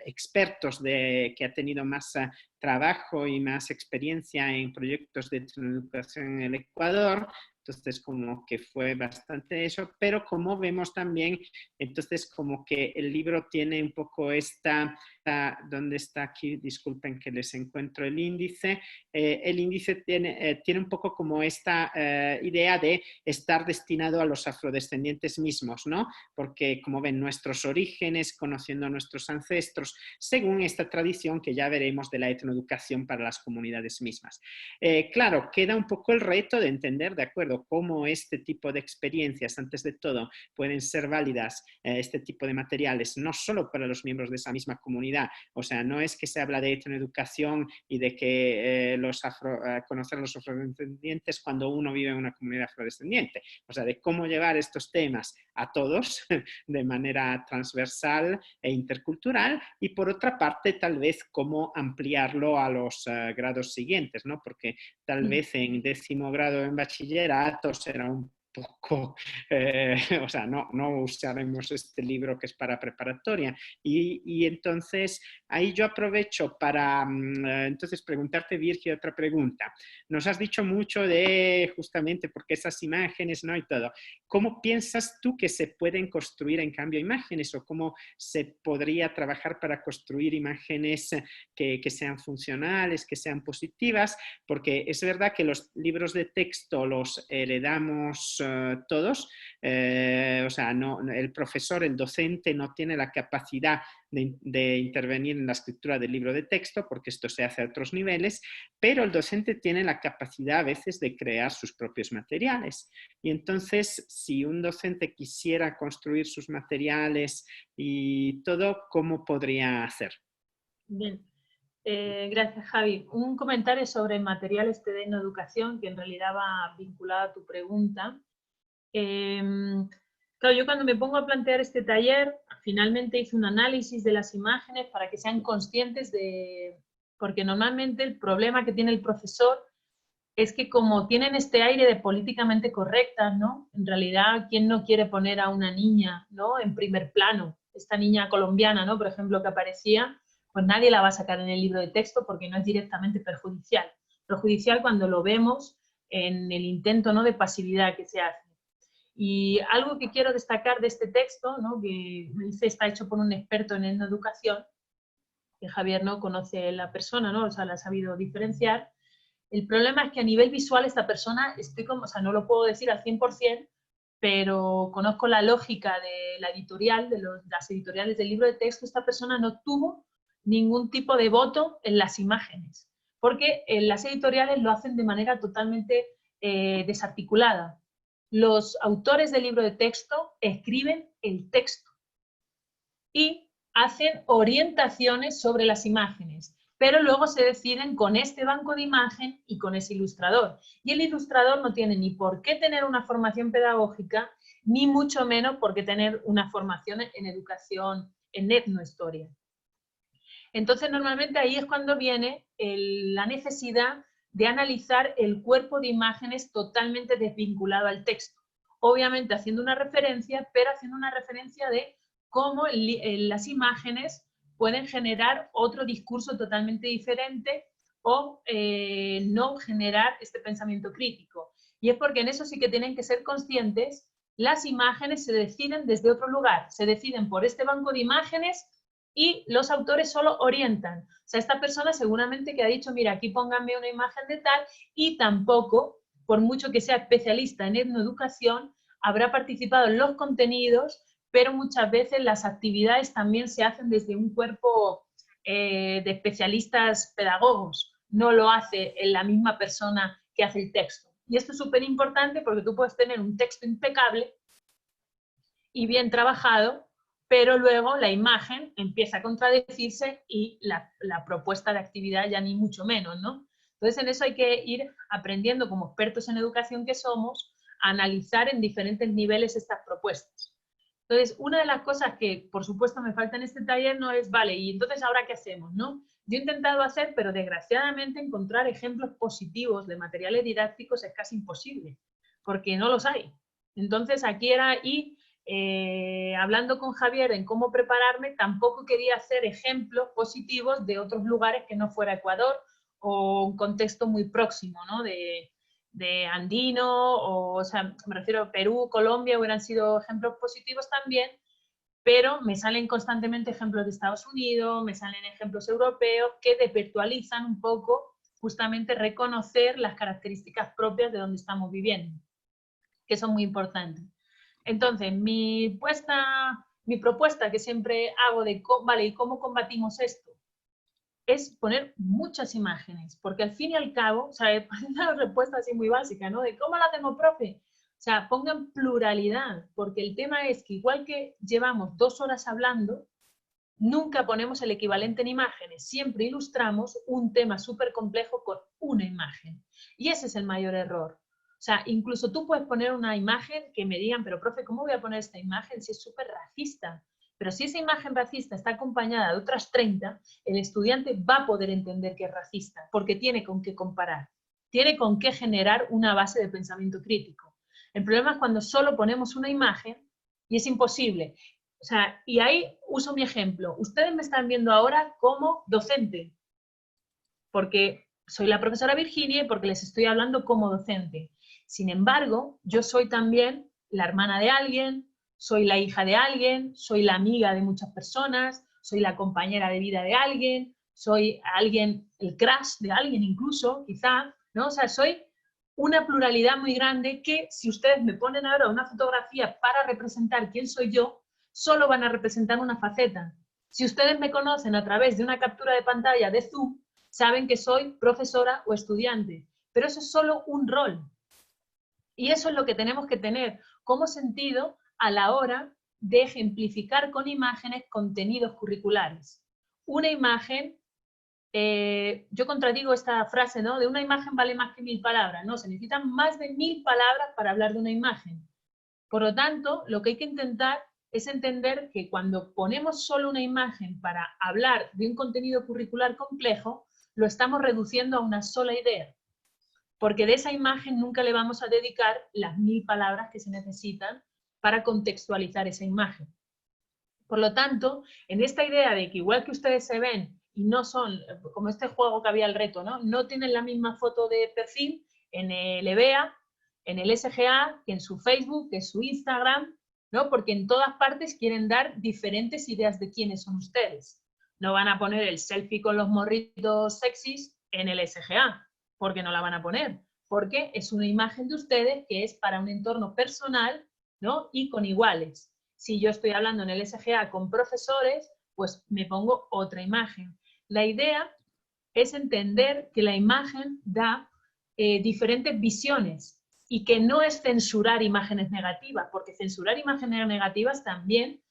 expertos que ha tenido más trabajo y más experiencia en proyectos de etnoeducación en el Ecuador. Entonces, como que fue bastante eso, pero como vemos también, entonces como que el libro tiene un poco ¿dónde está aquí? Disculpen que les encuentro el índice. El índice tiene un poco como esta idea de estar destinado a los afrodescendientes mismos, ¿no? Porque, como ven, nuestros orígenes, conociendo a nuestros ancestros, según esta tradición que ya veremos de la etnoeducación para las comunidades mismas. Claro, queda un poco el reto de entender, de acuerdo, cómo este tipo de experiencias, antes de todo, pueden ser válidas, este tipo de materiales, no solo para los miembros de esa misma comunidad. O sea, no es que se habla de etnoeducación y de que conocer a los afrodescendientes cuando uno vive en una comunidad afrodescendiente. O sea, de cómo llevar estos temas a todos de manera transversal e intercultural, y por otra parte, tal vez cómo ampliarlo a los grados siguientes, ¿no? Porque tal vez en 10º grado en bachillerato será un poco, o sea, no usaremos este libro que es para preparatoria. Y entonces ahí yo aprovecho para entonces preguntarte, Virgi, otra pregunta. Nos has dicho mucho de justamente porque esas imágenes, ¿no? Y todo. ¿Cómo piensas tú que se pueden construir en cambio imágenes, o cómo se podría trabajar para construir imágenes que sean funcionales, que sean positivas? Porque es verdad que los libros de texto los heredamos todos, o sea, el profesor, el docente no tiene la capacidad de intervenir en la escritura del libro de texto, porque esto se hace a otros niveles, pero el docente tiene la capacidad a veces de crear sus propios materiales. Y entonces, si un docente quisiera construir sus materiales y todo, ¿cómo podría hacer? Bien. Gracias, Javi. Un comentario sobre materiales de educación, que en realidad va vinculado a tu pregunta. Claro, yo cuando me pongo a plantear este taller, finalmente hice un análisis de las imágenes para que sean conscientes porque normalmente el problema que tiene el profesor es que como tienen este aire de políticamente correctas, ¿no? En realidad, ¿quién no quiere poner a una niña, ¿no? En primer plano? Esta niña colombiana, ¿no? Por ejemplo, que aparecía, pues nadie la va a sacar en el libro de texto porque no es directamente perjudicial. Perjudicial cuando lo vemos en el intento, ¿no? De pasividad que se hace. Y algo que quiero destacar de este texto, ¿no? Que está hecho por un experto en educación, que Javier no conoce la persona, ¿no? O sea, la ha sabido diferenciar. El problema es que a nivel visual esta persona, o sea, no lo puedo decir al 100%, pero conozco la lógica de la editorial, las editoriales del libro de texto. Esta persona no tuvo ningún tipo de voto en las imágenes, porque las editoriales lo hacen de manera totalmente desarticulada. Los autores del libro de texto escriben el texto. y hacen orientaciones sobre las imágenes, pero luego se deciden con este banco de imagen y con ese ilustrador. Y el ilustrador no tiene ni por qué tener una formación pedagógica, ni mucho menos por qué tener una formación en educación, en etnohistoria. Entonces, normalmente ahí es cuando viene la necesidad de analizar el cuerpo de imágenes totalmente desvinculado al texto. Obviamente haciendo una referencia, pero haciendo una referencia de cómo las imágenes pueden generar otro discurso totalmente diferente o no generar este pensamiento crítico. Y es porque en eso sí que tienen que ser conscientes. Las imágenes se deciden desde otro lugar, se deciden por este banco de imágenes y los autores solo orientan. O sea, esta persona seguramente que ha dicho, mira, aquí pónganme una imagen de tal, y tampoco, por mucho que sea especialista en etnoeducación, habrá participado en los contenidos, pero muchas veces las actividades también se hacen desde un cuerpo de especialistas pedagogos, no lo hace la misma persona que hace el texto. Y esto es súper importante porque tú puedes tener un texto impecable y bien trabajado, pero luego la imagen empieza a contradecirse y la propuesta de actividad ya ni mucho menos, ¿no? Entonces en eso hay que ir aprendiendo como expertos en educación que somos, a analizar en diferentes niveles estas propuestas. Entonces, una de las cosas que por supuesto me falta en este taller no es, vale, y entonces ahora qué hacemos, ¿no? Yo he intentado hacer, pero desgraciadamente encontrar ejemplos positivos de materiales didácticos es casi imposible, porque no los hay. Entonces aquí era ir hablando con Javier en cómo prepararme, tampoco quería hacer ejemplos positivos de otros lugares que no fuera Ecuador o un contexto muy próximo, ¿no? de andino, o sea, me refiero a Perú, Colombia, hubieran sido ejemplos positivos también, pero me salen constantemente ejemplos de Estados Unidos, me salen ejemplos europeos que desvirtualizan un poco justamente reconocer las características propias de donde estamos viviendo, que son muy importantes. Entonces, mi propuesta que siempre hago de, vale, ¿y cómo combatimos esto? Es poner muchas imágenes, porque al fin y al cabo, o sea, es una respuesta así muy básica, ¿no? De ¿cómo lo hacemos, profe? O sea, pongan pluralidad, porque el tema es que igual que llevamos 2 horas hablando, nunca ponemos el equivalente en imágenes, siempre ilustramos un tema súper complejo con una imagen. Y ese es el mayor error. O sea, incluso tú puedes poner una imagen que me digan, pero profe, ¿cómo voy a poner esta imagen si es súper racista? Pero si esa imagen racista está acompañada de otras 30, el estudiante va a poder entender que es racista, porque tiene con qué comparar, tiene con qué generar una base de pensamiento crítico. El problema es cuando solo ponemos una imagen y es imposible. O sea, y ahí uso mi ejemplo. Ustedes me están viendo ahora como docente, porque soy la profesora Virginia y porque les estoy hablando como docente. Sin embargo, yo soy también la hermana de alguien, soy la hija de alguien, soy la amiga de muchas personas, soy la compañera de vida de alguien, soy alguien, el crush de alguien incluso, quizá, ¿no? O sea, soy una pluralidad muy grande que si ustedes me ponen ahora una fotografía para representar quién soy yo, solo van a representar una faceta. Si ustedes me conocen a través de una captura de pantalla de Zoom, saben que soy profesora o estudiante, pero eso es solo un rol. Y eso es lo que tenemos que tener como sentido a la hora de ejemplificar con imágenes contenidos curriculares. Una imagen, yo contradigo esta frase, ¿no? De una imagen vale más que 1000 palabras. No, se necesitan más de 1000 palabras para hablar de una imagen. Por lo tanto, lo que hay que intentar es entender que cuando ponemos solo una imagen para hablar de un contenido curricular complejo, lo estamos reduciendo a una sola idea, porque de esa imagen nunca le vamos a dedicar las 1000 palabras que se necesitan para contextualizar esa imagen. Por lo tanto, en esta idea de que igual que ustedes se ven y no son, como este juego que había el reto, ¿no? No tienen la misma foto de perfil en el EBEA, en el SGA, que en su Facebook, que en su Instagram, ¿no? Porque en todas partes quieren dar diferentes ideas de quiénes son ustedes. No van a poner el selfie con los morritos sexys en el SGA, porque no la van a poner, porque es una imagen de ustedes que es para un entorno personal, ¿no? Y con iguales. Si yo estoy hablando en el SGA con profesores, pues me pongo otra imagen. La idea es entender que la imagen da diferentes visiones y que no es censurar imágenes negativas, porque censurar imágenes negativas también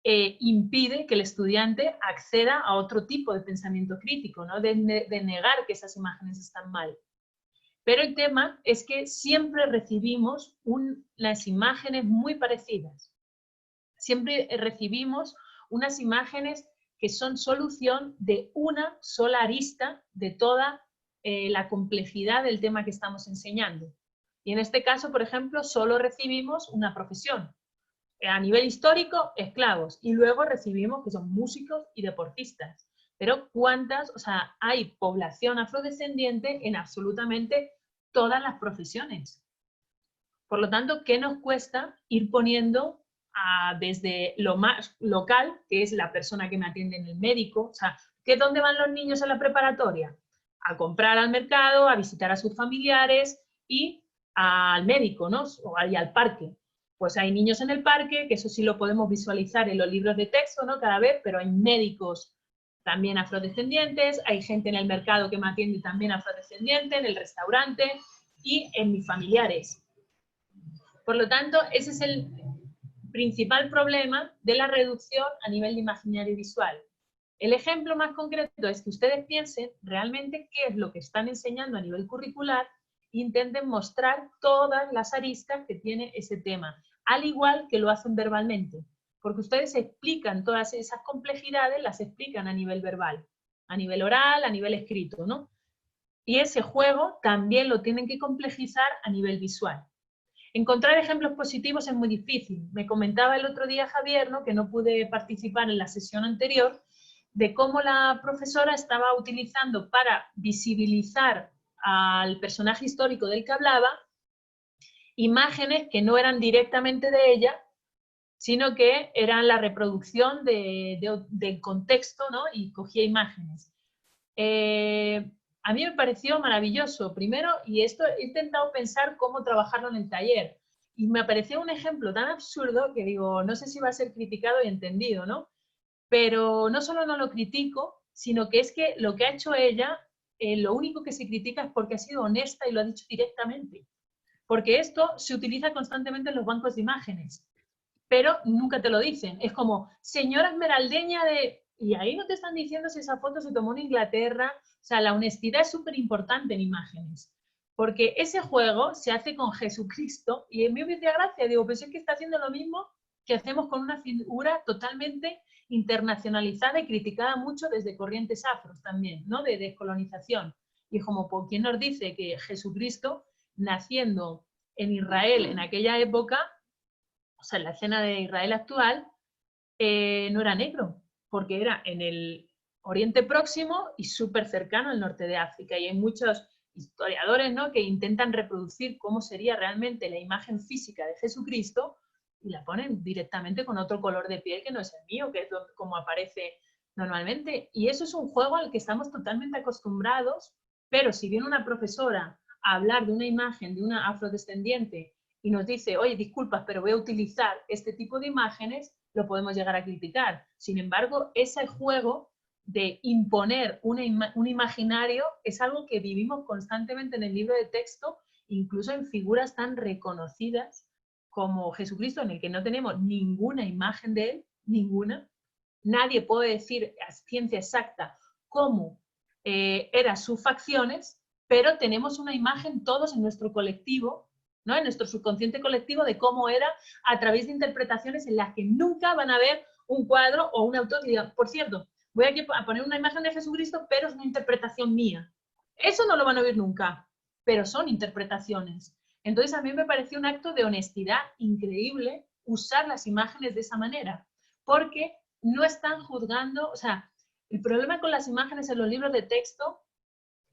impide que el estudiante acceda a otro tipo de pensamiento crítico, ¿no? de negar que esas imágenes están mal. Pero el tema es que siempre recibimos unas imágenes muy parecidas. Siempre recibimos unas imágenes que son solución de una sola arista de toda la complejidad del tema que estamos enseñando. Y en este caso, por ejemplo, solo recibimos una profesión. A nivel histórico, esclavos. Y luego recibimos que son músicos y deportistas. Pero ¿cuántas? O sea, hay población afrodescendiente en absolutamente todas las profesiones. Por lo tanto, ¿qué nos cuesta ir poniendo desde lo más local, que es la persona que me atiende en el médico? O sea, ¿dónde van los niños en la preparatoria? A comprar al mercado, a visitar a sus familiares y al médico, ¿no? Y al parque. Pues hay niños en el parque, que eso sí lo podemos visualizar en los libros de texto, ¿no? Cada vez, pero hay médicos también afrodescendientes, hay gente en el mercado que me atiende también afrodescendiente, en el restaurante y en mis familiares. Por lo tanto, ese es el principal problema de la reducción a nivel de imaginario visual. El ejemplo más concreto es que ustedes piensen realmente qué es lo que están enseñando a nivel curricular e intenten mostrar todas las aristas que tiene ese tema, al igual que lo hacen verbalmente, porque ustedes explican todas esas complejidades, las explican a nivel verbal, a nivel oral, a nivel escrito, ¿no? Y ese juego también lo tienen que complejizar a nivel visual. Encontrar ejemplos positivos es muy difícil. Me comentaba el otro día Javier, ¿no?, que no pude participar en la sesión anterior, de cómo la profesora estaba utilizando para visibilizar al personaje histórico del que hablaba imágenes que no eran directamente de ella, sino que eran la reproducción del contexto, ¿no?, y cogía imágenes. A mí me pareció maravilloso, primero, y esto he intentado pensar cómo trabajarlo en el taller, y me pareció un ejemplo tan absurdo que digo, no sé si va a ser criticado y entendido, ¿no? Pero no solo no lo critico, sino que es que lo que ha hecho ella, lo único que se critica es porque ha sido honesta y lo ha dicho directamente. Porque esto se utiliza constantemente en los bancos de imágenes, pero nunca te lo dicen. Es como, señora esmeraldeña de... Y ahí no te están diciendo si esa foto se tomó en Inglaterra. O sea, la honestidad es súper importante en imágenes. Porque ese juego se hace con Jesucristo, y en mi vida gracia, digo, pues es que está haciendo lo mismo que hacemos con una figura totalmente internacionalizada y criticada mucho desde corrientes afros también, ¿no?, de descolonización. Y como, ¿por quién nos dice que Jesucristo, naciendo en Israel en aquella época, o sea, en la escena de Israel actual, no era negro? Porque era en el Oriente Próximo y súper cercano al norte de África. Y hay muchos historiadores, ¿no?, que intentan reproducir cómo sería realmente la imagen física de Jesucristo y la ponen directamente con otro color de piel que no es el mío, que es como aparece normalmente. Y eso es un juego al que estamos totalmente acostumbrados, pero si viene una profesora a hablar de una imagen de una afrodescendiente y nos dice, oye, disculpas, pero voy a utilizar este tipo de imágenes, lo podemos llegar a criticar. Sin embargo, ese juego de imponer un imaginario es algo que vivimos constantemente en el libro de texto, incluso en figuras tan reconocidas como Jesucristo, en el que no tenemos ninguna imagen de él, ninguna. Nadie puede decir a ciencia exacta cómo eran sus facciones, pero tenemos una imagen todos en nuestro colectivo, ¿no?, en nuestro subconsciente colectivo, de cómo era a través de interpretaciones en las que nunca van a ver un cuadro o un autor que diga, por cierto, voy aquí a poner una imagen de Jesucristo, pero es una interpretación mía. Eso no lo van a oír nunca, pero son interpretaciones. Entonces a mí me pareció un acto de honestidad increíble usar las imágenes de esa manera, porque no están juzgando, o sea, el problema con las imágenes en los libros de texto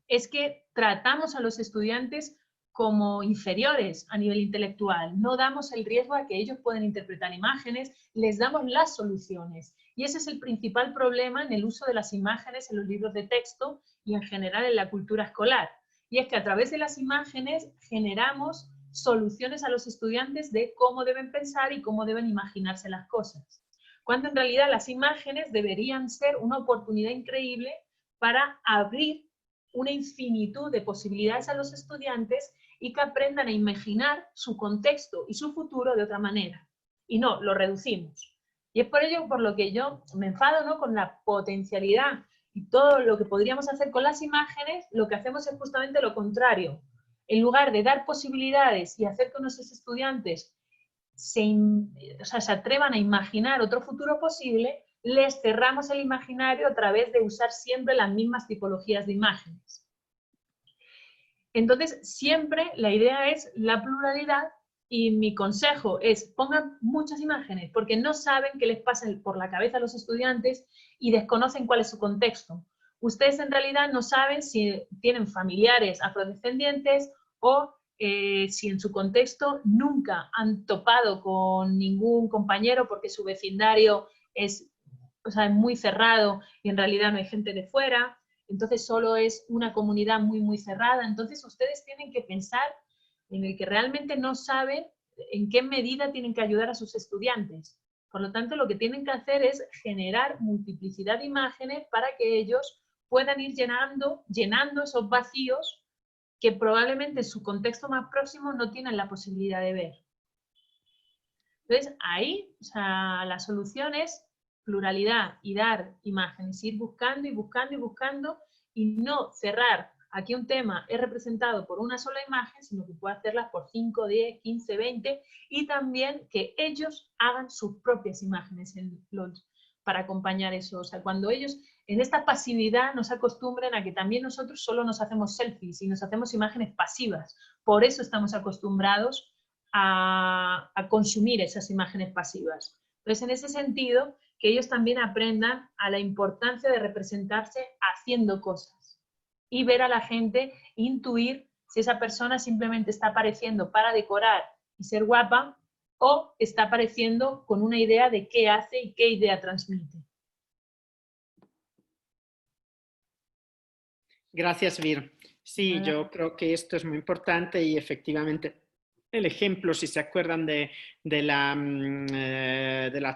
es que tratamos a los estudiantes como inferiores a nivel intelectual, no damos el riesgo a que ellos puedan interpretar imágenes, les damos las soluciones. Y ese es el principal problema en el uso de las imágenes en los libros de texto y en general en la cultura escolar. Y es que a través de las imágenes generamos soluciones a los estudiantes de cómo deben pensar y cómo deben imaginarse las cosas. Cuando en realidad las imágenes deberían ser una oportunidad increíble para abrir una infinitud de posibilidades a los estudiantes y que aprendan a imaginar su contexto y su futuro de otra manera. Y no, lo reducimos. Y es por ello por lo que yo me enfado, ¿no?, con la potencialidad y todo lo que podríamos hacer con las imágenes, lo que hacemos es justamente lo contrario. En lugar de dar posibilidades y hacer que nuestros estudiantes se atrevan a imaginar otro futuro posible, les cerramos el imaginario a través de usar siempre las mismas tipologías de imágenes. Entonces, siempre la idea es la pluralidad y mi consejo es pongan muchas imágenes porque no saben qué les pasa por la cabeza a los estudiantes y desconocen cuál es su contexto. Ustedes en realidad no saben si tienen familiares afrodescendientes o si en su contexto nunca han topado con ningún compañero porque su vecindario es muy cerrado y en realidad no hay gente de fuera, entonces solo es una comunidad muy, muy cerrada. Entonces ustedes tienen que pensar en el que realmente no saben en qué medida tienen que ayudar a sus estudiantes. Por lo tanto, lo que tienen que hacer es generar multiplicidad de imágenes para que ellos puedan ir llenando esos vacíos que probablemente en su contexto más próximo no tienen la posibilidad de ver. Entonces, ahí, la solución es pluralidad y dar imágenes, ir buscando y buscando y buscando y no cerrar. Aquí un tema es representado por una sola imagen, sino que puede hacerlas por 5, 10, 15, 20 y también que ellos hagan sus propias imágenes para acompañar eso. Cuando ellos en esta pasividad nos acostumbran a que también nosotros solo nos hacemos selfies y nos hacemos imágenes pasivas. Por eso estamos acostumbrados a consumir esas imágenes pasivas. Entonces, en ese sentido, que ellos también aprendan a la importancia de representarse haciendo cosas y ver a la gente, intuir si esa persona simplemente está apareciendo para decorar y ser guapa o está apareciendo con una idea de qué hace y qué idea transmite. Gracias, Vir. Sí, yo creo que esto es muy importante y efectivamente el ejemplo, si se acuerdan de la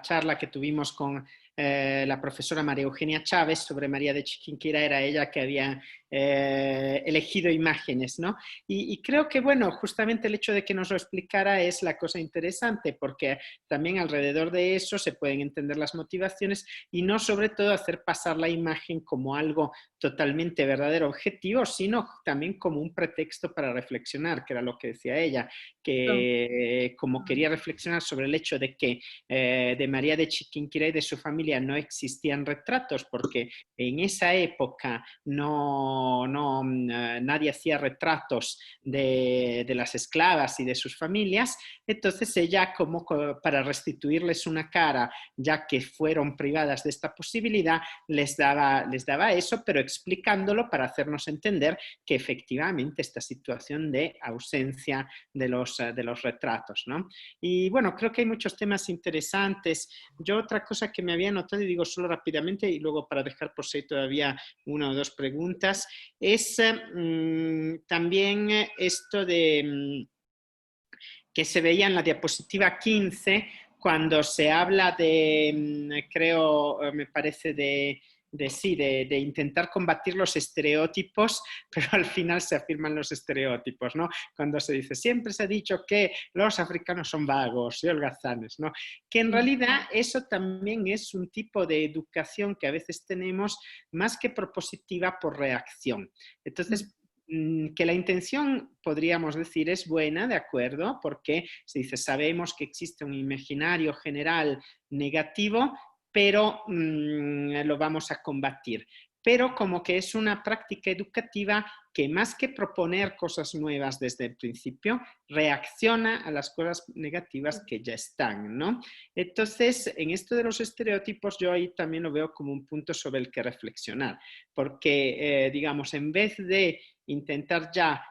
charla que tuvimos con la profesora María Eugenia Chávez sobre María de Chiquinquirá, era ella que había elegido imágenes, ¿no? Y creo que, bueno, justamente el hecho de que nos lo explicara es la cosa interesante, porque también alrededor de eso se pueden entender las motivaciones y no sobre todo hacer pasar la imagen como algo totalmente verdadero, objetivo, sino también como un pretexto para reflexionar, que era lo que decía ella, que como quería reflexionar sobre el hecho de que de María de Chiquinquirá y de su familia no existían retratos, porque en esa época nadie hacía retratos de las esclavas y de sus familias, entonces ella, como para restituirles una cara, ya que fueron privadas de esta posibilidad, les daba eso, pero explicándolo para hacernos entender que efectivamente esta situación de ausencia de los retratos, ¿no? Y bueno, creo que hay muchos temas interesantes. Yo otra cosa que me había notado, y digo solo rápidamente, y luego para dejar por si todavía una o dos preguntas, es también esto de que se veía en la diapositiva 15 cuando se habla de, creo, me parece de intentar combatir los estereotipos, pero al final se afirman los estereotipos, ¿no? Cuando se dice, siempre se ha dicho que los africanos son vagos y holgazanes, ¿no? Que en realidad eso también es un tipo de educación que a veces tenemos más que propositiva por reacción. Entonces, que la intención, podríamos decir, es buena, ¿de acuerdo? Porque se dice, sabemos que existe un imaginario general negativo, pero lo vamos a combatir. Pero como que es una práctica educativa que más que proponer cosas nuevas desde el principio, reacciona a las cosas negativas que ya están, ¿no? Entonces, en esto de los estereotipos, yo ahí también lo veo como un punto sobre el que reflexionar, porque, digamos, en vez de intentar ya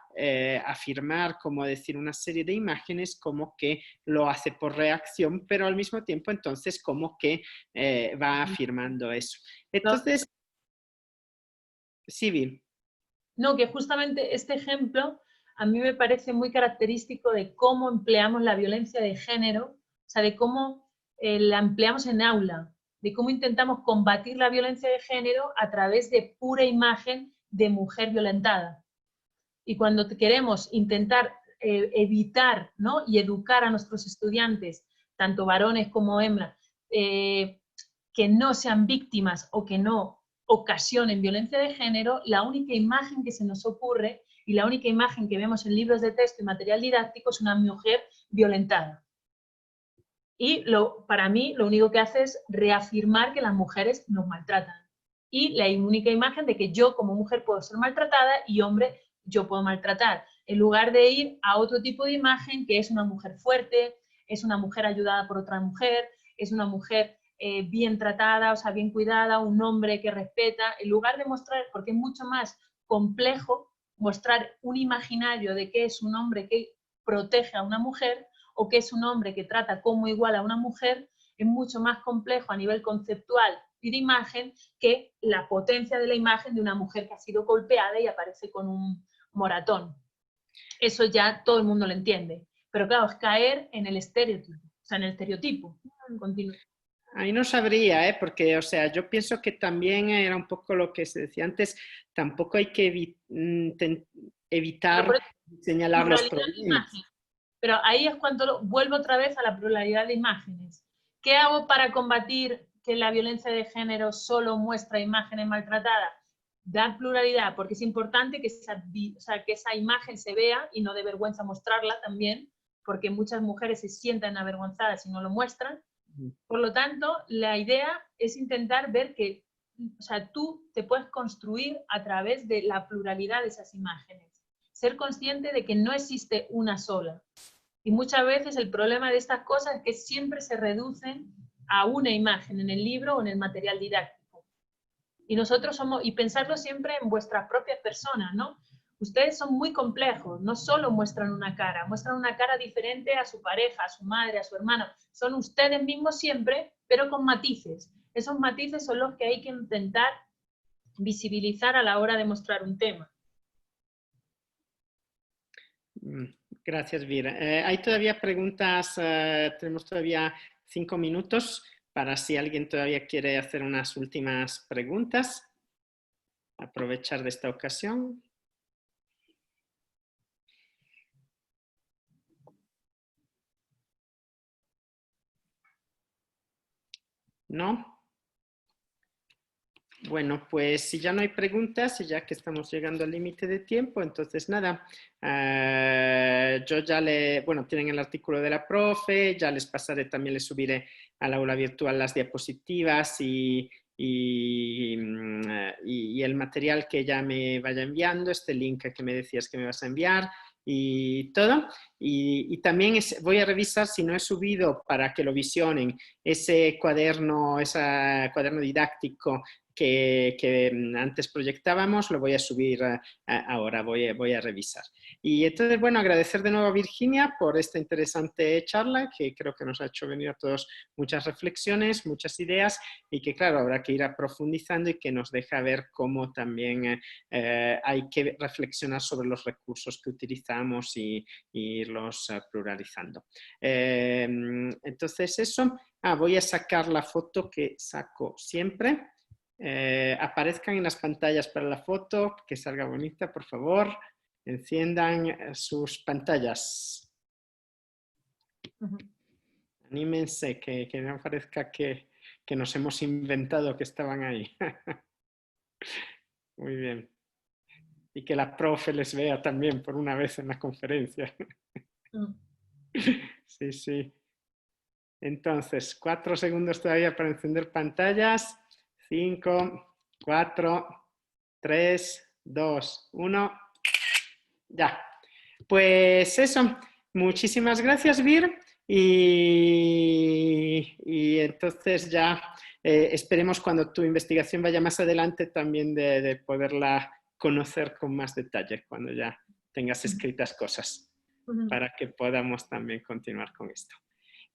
afirmar, como decir, una serie de imágenes, como que lo hace por reacción, pero al mismo tiempo entonces como que va afirmando eso. Entonces, sí, Vir. No, que justamente este ejemplo a mí me parece muy característico de cómo empleamos la violencia de género, o sea, de cómo la empleamos en aula, de cómo intentamos combatir la violencia de género a través de pura imagen de mujer violentada. Y cuando queremos intentar evitar, ¿no?, y educar a nuestros estudiantes, tanto varones como hembras, que no sean víctimas o que no ocasionen violencia de género, la única imagen que se nos ocurre y la única imagen que vemos en libros de texto y material didáctico es una mujer violentada. Y para mí lo único que hace es reafirmar que las mujeres nos maltratan. Y la única imagen de que yo como mujer puedo ser maltratada y hombre yo puedo maltratar. En lugar de ir a otro tipo de imagen que es una mujer fuerte, es una mujer ayudada por otra mujer, es una mujer bien tratada, o sea, bien cuidada, un hombre que respeta, en lugar de mostrar, porque es mucho más complejo mostrar un imaginario de qué es un hombre que protege a una mujer o qué es un hombre que trata como igual a una mujer, es mucho más complejo a nivel conceptual y de imagen que la potencia de la imagen de una mujer que ha sido golpeada y aparece con un moratón. Eso ya todo el mundo lo entiende, pero claro, es caer en el estereotipo, o sea, en el estereotipo. Continúo. Ahí no sabría, porque, o sea, yo pienso que también era un poco lo que se decía antes, tampoco hay que evitar señalar los problemas. Pero ahí es cuando vuelvo otra vez a la pluralidad de imágenes. ¿Qué hago para combatir que la violencia de género solo muestra imágenes maltratadas? Dar pluralidad, porque es importante que esa imagen se vea y no de vergüenza mostrarla también, porque muchas mujeres se sientan avergonzadas si no lo muestran. Por lo tanto, la idea es intentar ver que, o sea, tú te puedes construir a través de la pluralidad de esas imágenes. Ser consciente de que no existe una sola. Y muchas veces el problema de estas cosas es que siempre se reducen a una imagen en el libro o en el material didáctico. Y nosotros somos, y pensarlo siempre en vuestras propias personas, ¿no? Ustedes son muy complejos, no solo muestran una cara diferente a su pareja, a su madre, a su hermano. Son ustedes mismos siempre, pero con matices. Esos matices son los que hay que intentar visibilizar a la hora de mostrar un tema. Gracias, Vira. Hay todavía preguntas, tenemos todavía 5 minutos para si alguien todavía quiere hacer unas últimas preguntas. Aprovechar de esta ocasión. ¿No? Bueno, pues si ya no hay preguntas y ya que estamos llegando al límite de tiempo, entonces nada, yo ya bueno, tienen el artículo de la profe, ya les pasaré, también les subiré al aula virtual las diapositivas y el material que ya me vaya enviando, este link que me decías que me vas a enviar y todo. Y también voy a revisar si no he subido para que lo visionen ese cuaderno didáctico que antes proyectábamos, lo voy a subir ahora, voy a revisar. Y entonces, bueno, agradecer de nuevo a Virginia por esta interesante charla, que creo que nos ha hecho venir a todos muchas reflexiones, muchas ideas, y que claro, habrá que ir profundizando y que nos deja ver cómo también hay que reflexionar sobre los recursos que utilizamos y irlos pluralizando. Entonces eso, voy a sacar la foto que saco siempre. Aparezcan en las pantallas para la foto, que salga bonita, por favor. Enciendan sus pantallas. Anímense, que no parezca que nos hemos inventado que estaban ahí. Muy bien. Y que la profe les vea también por una vez en la conferencia. Sí, sí. Entonces, 4 segundos todavía para encender pantallas. 5, 4, 3, 2, 1. Ya. Pues eso. Muchísimas gracias, Vir. Y entonces ya esperemos cuando tu investigación vaya más adelante también de poderla conocer con más detalle, cuando ya tengas escritas cosas, para que podamos también continuar con esto.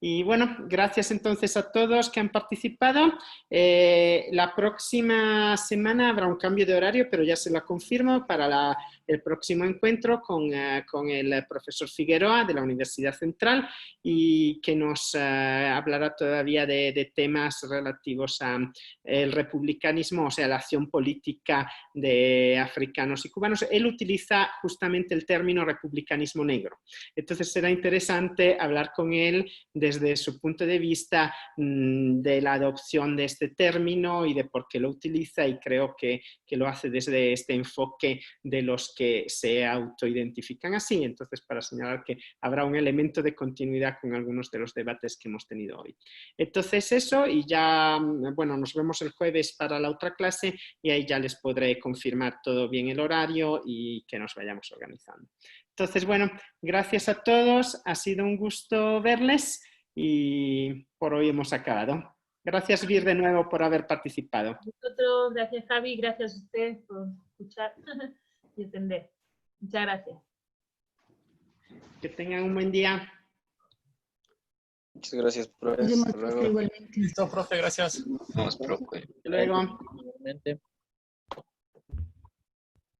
Y bueno, gracias entonces a todos que han participado. La próxima semana habrá un cambio de horario, pero ya se lo confirmo para el próximo encuentro con el profesor Figueroa de la Universidad Central y que nos hablará todavía de temas relativos al republicanismo, o sea, la acción política de africanos y cubanos. Él utiliza justamente el término republicanismo negro. Entonces será interesante hablar con él desde su punto de vista de la adopción de este término y de por qué lo utiliza, y creo que lo hace desde este enfoque de los que se autoidentifican así. Entonces, para señalar que habrá un elemento de continuidad con algunos de los debates que hemos tenido hoy. Entonces eso, y ya, bueno, nos vemos el jueves para la otra clase y ahí ya les podré confirmar todo bien el horario y que nos vayamos organizando. Entonces, bueno, gracias a todos, ha sido un gusto verles y por hoy hemos acabado. Gracias, Vir, de nuevo por haber participado. Nosotros, gracias, Javi, gracias a ustedes por escuchar y atender. Muchas gracias. Que tengan un buen día. Muchas gracias, profe. Hasta luego. Listo, profe, gracias. Vamos, profe. Hasta luego. Igualmente.